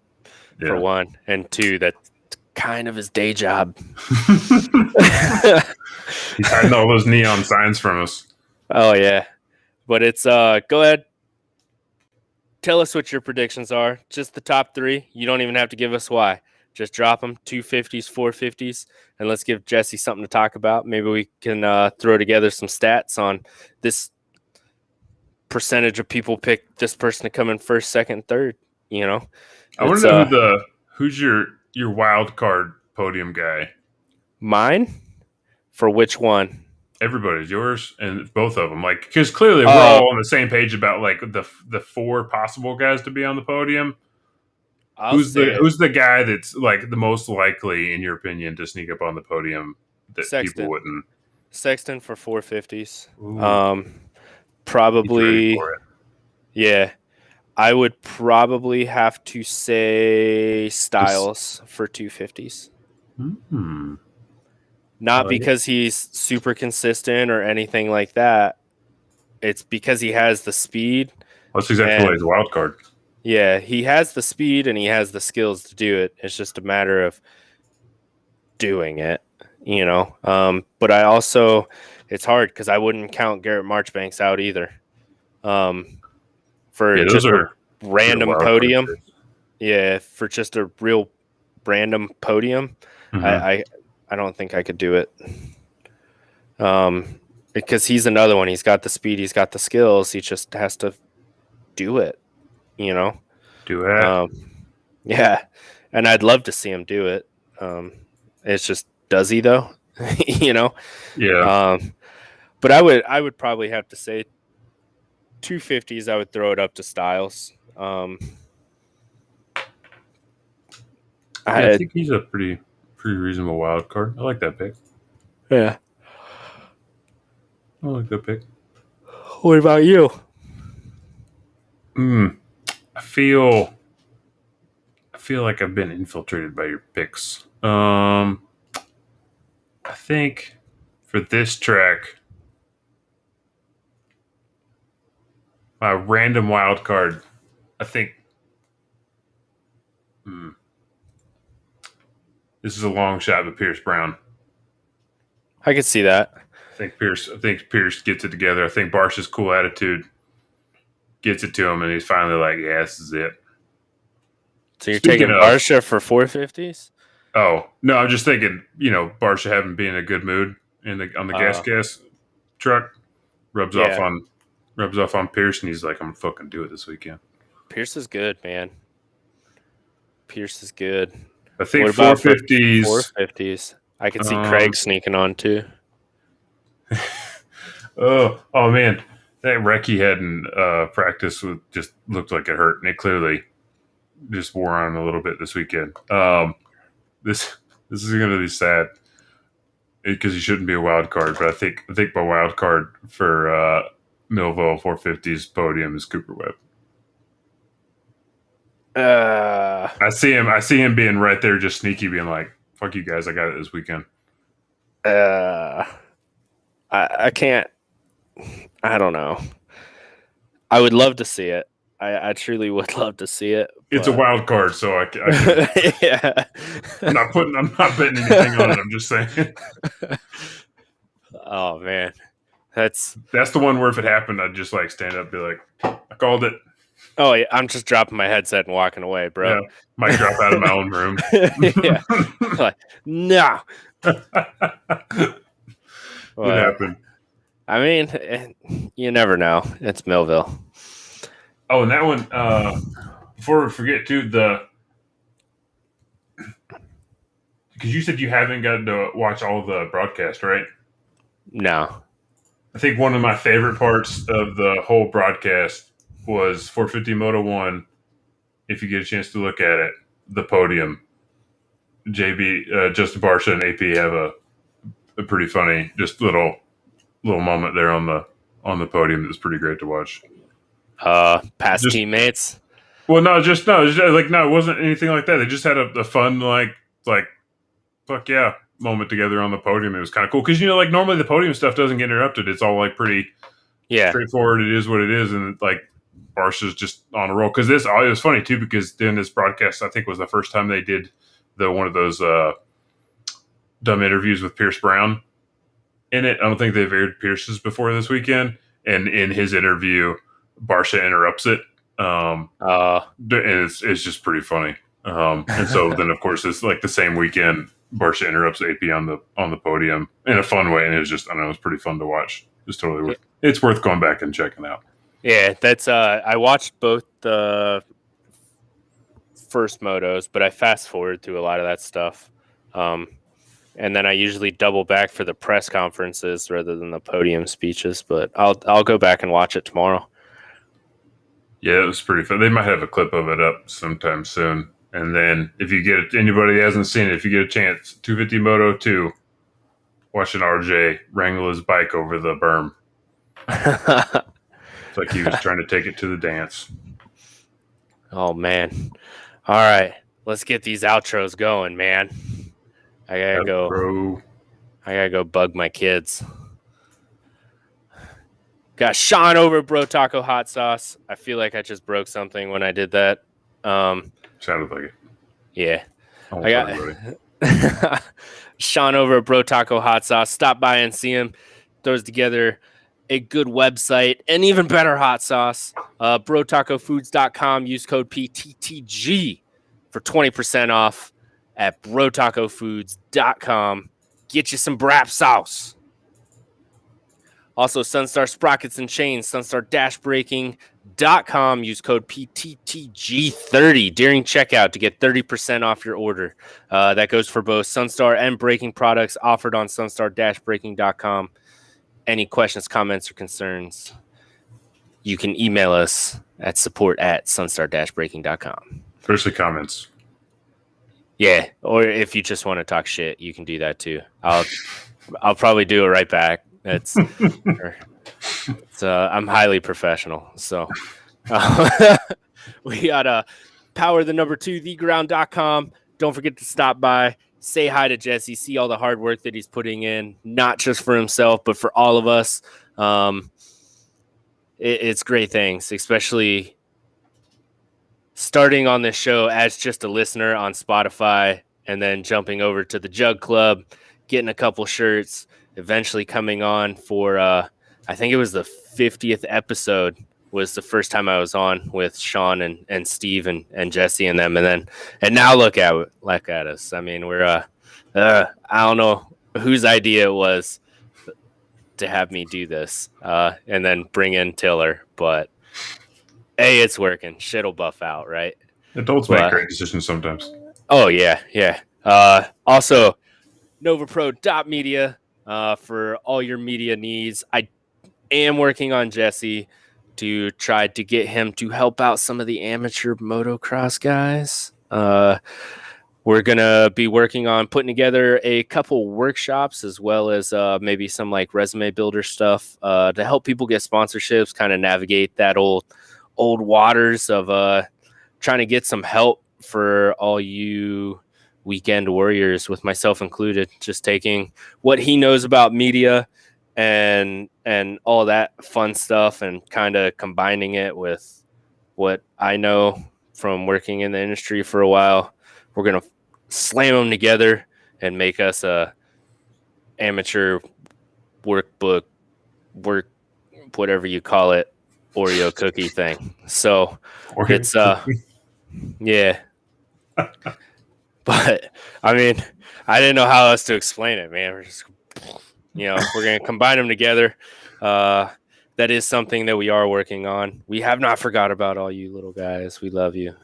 for one. And two, that's kind of his day job. He's hiding all those neon signs from us. Oh, yeah. But it's, go ahead. Tell us what your predictions are. Just the top 3. You don't even have to give us why. Just drop them, 250s, 450s, and let's give Jesse something to talk about. Maybe we can throw together some stats on this percentage of people pick this person to come in first, second, third. You know, I want to know who's your wild card podium guy. Mine? For which one? Everybody's yours and both of them. Like, because clearly we're all on the same page about like the 4 possible guys to be on the podium. I'll say it. Who's the guy that's like the most likely, in your opinion, to sneak up on the podium that people Sexton. wouldn't? Sexton for 450s. Ooh, he's ready Probably, for it. yeah. I would probably have to say Styles for 250s. Hmm. Not Like because he's super consistent or anything like that. It's because he has the speed. that's exactly why And he's a wild card. yeah, he has the speed and he has the skills to do it. It's just a matter of doing it, you know. But I also, it's hard because I wouldn't count Garrett Marchbanks out either. For Yeah, those just a are real random wild card podium. picks. Yeah, for just a real random podium, Mhm. I don't think I could do it. Because he's another one. He's got the speed, he's got the skills. He just has to do it, you know. Do that. Yeah, and I'd love to see him do it. It's just, does he though? You know. Yeah. But I would probably have to say 250s. I would throw it up to Styles. Yeah, I I think he's a pretty reasonable wild card. I like that pick. Yeah. I like that pick. What about you? I feel like I've been infiltrated by your picks. I think for this track, my random wild card, I think this is a long shot with Pierce Brown. I could see that. I think Pierce gets it together. I think Barcia's cool attitude gets it to him, and he's finally like, "Yeah, this is it." So you're Speaking taking of, Barsha for 450s? oh no, I'm just thinking, Barcia having been in a good mood on the gas truck rubs off Yeah. on Pierce, and he's like, "I'm gonna fucking do it this weekend." Pierce is good, man. Pierce is good. I think What about for 450s. 450s? I could see Craig sneaking on too. Oh man, that wreck he had in practice just looked like it hurt, and it clearly just wore on a little bit this weekend. This is going to be sad because he shouldn't be a wild card, but I think my wild card for Millville 450's podium is Cooper Webb. I see him being right there, just sneaky, being like, "Fuck you guys, I got it this weekend." I can't. I don't know. I would love to see it. I truly would love to see it. It's a wild card, so I yeah. I'm not betting anything on it. I'm just saying. Oh man, that's the one where if it happened, I'd just like stand up, and be like, "I called it." Oh yeah, I'm just dropping my headset and walking away, bro. Yeah, might drop out of my own room. Yeah, like, no. What happened? I mean, you never know. It's Millville. Oh, and that one. Before we forget, too, because you said you haven't gotten to watch all the broadcast, right? No. I think one of my favorite parts of the whole broadcast was 450 Moto 1. If you get a chance to look at it, the podium. Justin Barcia and AP have a pretty funny, just little moment there on the podium that's pretty great to watch. Past teammates. Well, no, it wasn't anything like that. They just had a fun like fuck yeah moment together on the podium. It was kind of cool because normally the podium stuff doesn't get interrupted. It's all like pretty straightforward. It is what it is, and like Barcia's just on a roll. Because it was funny too because doing this broadcast, I think was the first time they did one of those dumb interviews with Pierce Brown in it. I don't think they've aired Pierce's before this weekend, and in his interview, Barcia interrupts it. And it's just pretty funny. And so then of course it's like the same weekend Barcia interrupts AP on the podium in a fun way, and it was just, I don't know, it was pretty fun to watch. It's totally it's worth going back and checking out. Yeah, that's I watched both the first motos, but I fast forward through a lot of that stuff. And then I usually double back for the press conferences rather than the podium speeches, but I'll go back and watch it tomorrow. Yeah, it was pretty fun. They might have a clip of it up sometime soon. And then if you get anybody that hasn't seen it, if you get a chance, 250 Moto 2, watching RJ wrangle his bike over the berm. It's like he was trying to take it to the dance. Oh, man. All right. Let's get these outros going, man. I gotta go bug my kids. Got Sean over at Bro Taco Hot Sauce. I feel like I just broke something when I did that. Sounded like it. Yeah. I got Sean over at Bro Taco Hot Sauce. Stop by and see him. Throws together a good website and even better hot sauce. BroTacoFoods.com. Use code PTTG for 20% off at BroTacoFoods.com. Get you some brap sauce. Also, Sunstar Sprockets and Chains, SunstarDashBraking.com. Use code PTTG30 during checkout to get 30% off your order. That goes for both Sunstar and braking products offered on SunstarDashBraking.com. Any questions, comments, or concerns, you can email us at support@sunstar-braking.com. Especially comments. Yeah, or if you just want to talk shit, you can do that too. I'll probably do it right back. I'm highly professional. So we got Power the Number 2, theground.com. Don't forget to stop by. Say hi to Jesse. See all the hard work that he's putting in, not just for himself, but for all of us. It's great things, especially starting on this show as just a listener on Spotify and then jumping over to the Jug Club, getting a couple shirts, eventually coming on for, I think it was the 50th episode was the first time I was on with Sean and Steve and Jesse and them. And now look at us. I mean, we're, I don't know whose idea it was to have me do this and then bring in Tiller, but hey, it's working. Shit'll buff out, right? Adults make great decisions sometimes. Oh yeah. Also, NovaPro.media for all your media needs. I am working on Jesse to try to get him to help out some of the amateur motocross guys. We're going to be working on putting together a couple workshops as well as maybe some like resume builder stuff to help people get sponsorships, kind of navigate that old waters of trying to get some help for all you weekend warriors, with myself included, just taking what he knows about media and all that fun stuff and kind of combining it with what I know from working in the industry for a while. We're going to slam them together and make us a amateur workbook, whatever you call it, Oreo cookie thing. So it's yeah. But I mean, I didn't know how else to explain it, man. We're just, we're going to combine them together. That is something that we are working on. We have not forgot about all you little guys. We love you.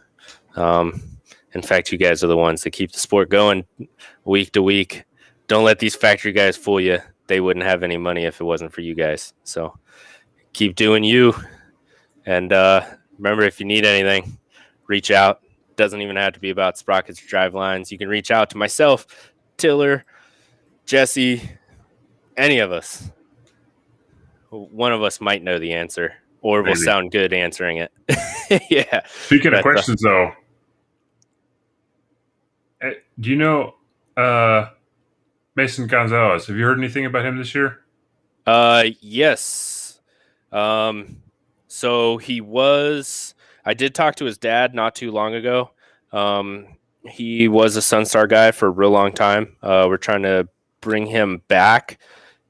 In fact, you guys are the ones that keep the sport going week to week. Don't let these factory guys fool you. They wouldn't have any money if it wasn't for you guys. So keep doing you. And remember, if you need anything, reach out. Doesn't even have to be about sprockets or drive lines. You can reach out to myself, Tiller, Jesse, any of us. One of us might know the answer, or will sound good answering it. Yeah. Speaking of questions, though, do you know Mason Gonzalez? Have you heard anything about him this year? Yes. So I did talk to his dad not too long ago. He was a Sunstar guy for a real long time. We're trying to bring him back.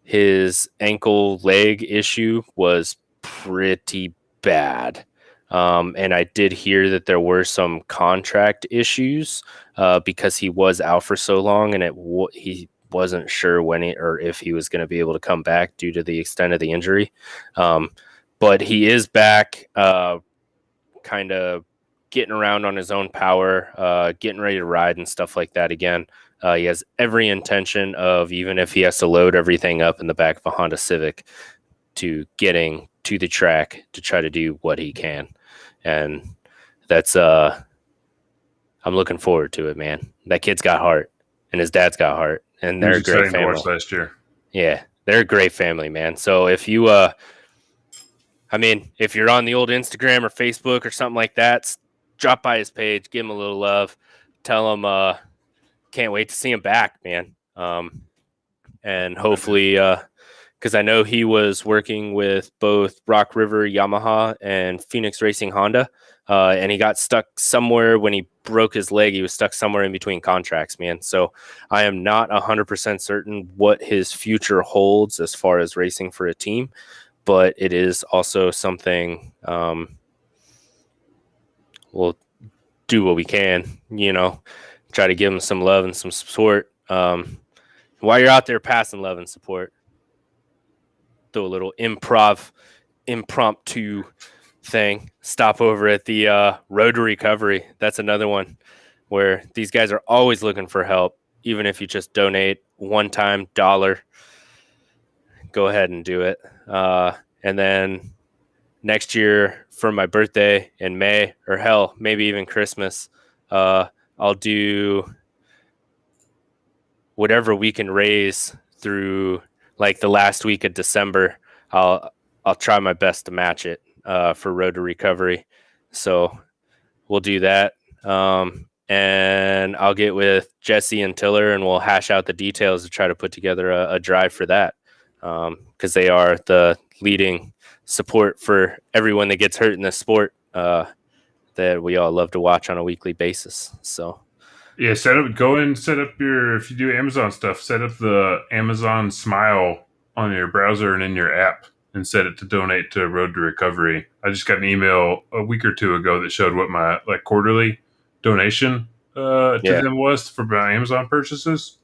His ankle leg issue was pretty bad. And I did hear that there were some contract issues because he was out for so long, and he wasn't sure when or if he was going to be able to come back due to the extent of the injury. But he is back, kind of getting around on his own power, getting ready to ride and stuff like that again. He has every intention of, even if he has to load everything up in the back of a Honda Civic, to getting to the track to try to do what he can. And that's I'm I'm looking forward to it, man. That kid's got heart, and his dad's got heart, and It they're was a great exciting to family. watch last year. Yeah, they're a great family, man. So if you, if you're on the old Instagram or Facebook or something like that, drop by his page, give him a little love, tell him, can't wait to see him back, man. And hopefully, because I know he was working with both Rock River Yamaha and Phoenix Racing Honda, and he got stuck somewhere when he broke his leg. He was stuck somewhere in between contracts, man. So I am not 100% certain what his future holds as far as racing for a team, but it is also something we'll do what we can, try to give him some love and some support. While you're out there passing love and support, do a little impromptu thing. Stop over at the Road to Recovery. That's another one where these guys are always looking for help. Even if you just donate one-time $1, go ahead and do it. And then next year for my birthday in May, or hell, maybe even Christmas, I'll do whatever we can raise through like the last week of December. I'll try my best to match it for Road to Recovery. So we'll do that. And I'll get with Jesse and Tiller and we'll hash out the details to try to put together a drive for that. Because they are the leading support for everyone that gets hurt in this sport that we all love to watch on a weekly basis. So yeah, go and set up if you do Amazon stuff, set up the Amazon Smile on your browser and in your app and set it to donate to Road to Recovery. I just got an email a week or two ago that showed what my quarterly donation to them was for my Amazon purchases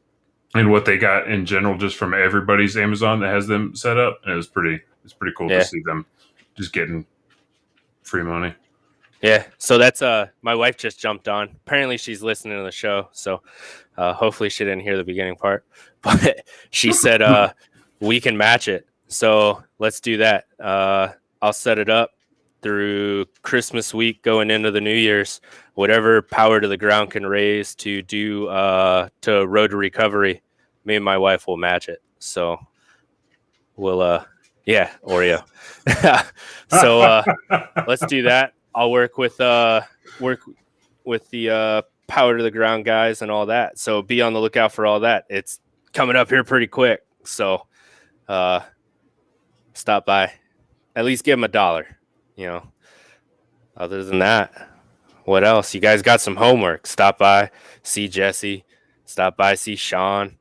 and what they got in general just from everybody's Amazon that has them set up. And it's pretty cool to see them just getting free money. Yeah, so that's my wife just jumped on. Apparently she's listening to the show, so hopefully she didn't hear the beginning part. But she said we can match it. So let's do that. I'll set it up through Christmas week going into the New Year's. Whatever Power to the Ground can raise to do to Road to Recovery, me and my wife will match it. So we'll Oreo. So let's do that. I'll work with the Power to the Ground guys and all that. So be on the lookout for all that. It's coming up here pretty quick. So stop by. At least give them $1. Other than that, what else? You guys got some homework. Stop by, see Jesse. Stop by, see Sean.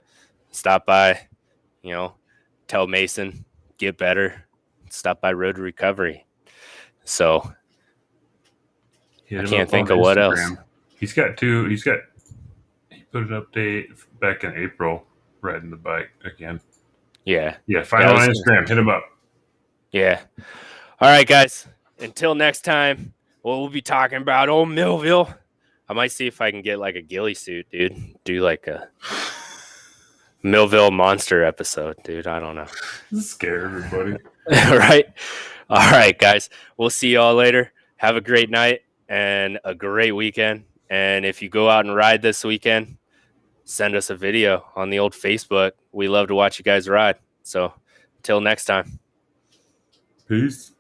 Stop by, tell Mason, get better. Stop by Road to Recovery. So I can't think of what else. He put an update back in April, riding the bike again. Yeah. Find him on Instagram. Hit him up. Yeah. All right, guys. Until next time, we'll be talking about old Millville. I might see if I can get like a ghillie suit, dude. Do like a Millville monster episode, dude. I don't know. Scare everybody. Right? All right, guys. We'll see y'all later. Have a great night and a great weekend. And if you go out and ride this weekend, send us a video on the old Facebook. We love to watch you guys ride. So until next time. Peace.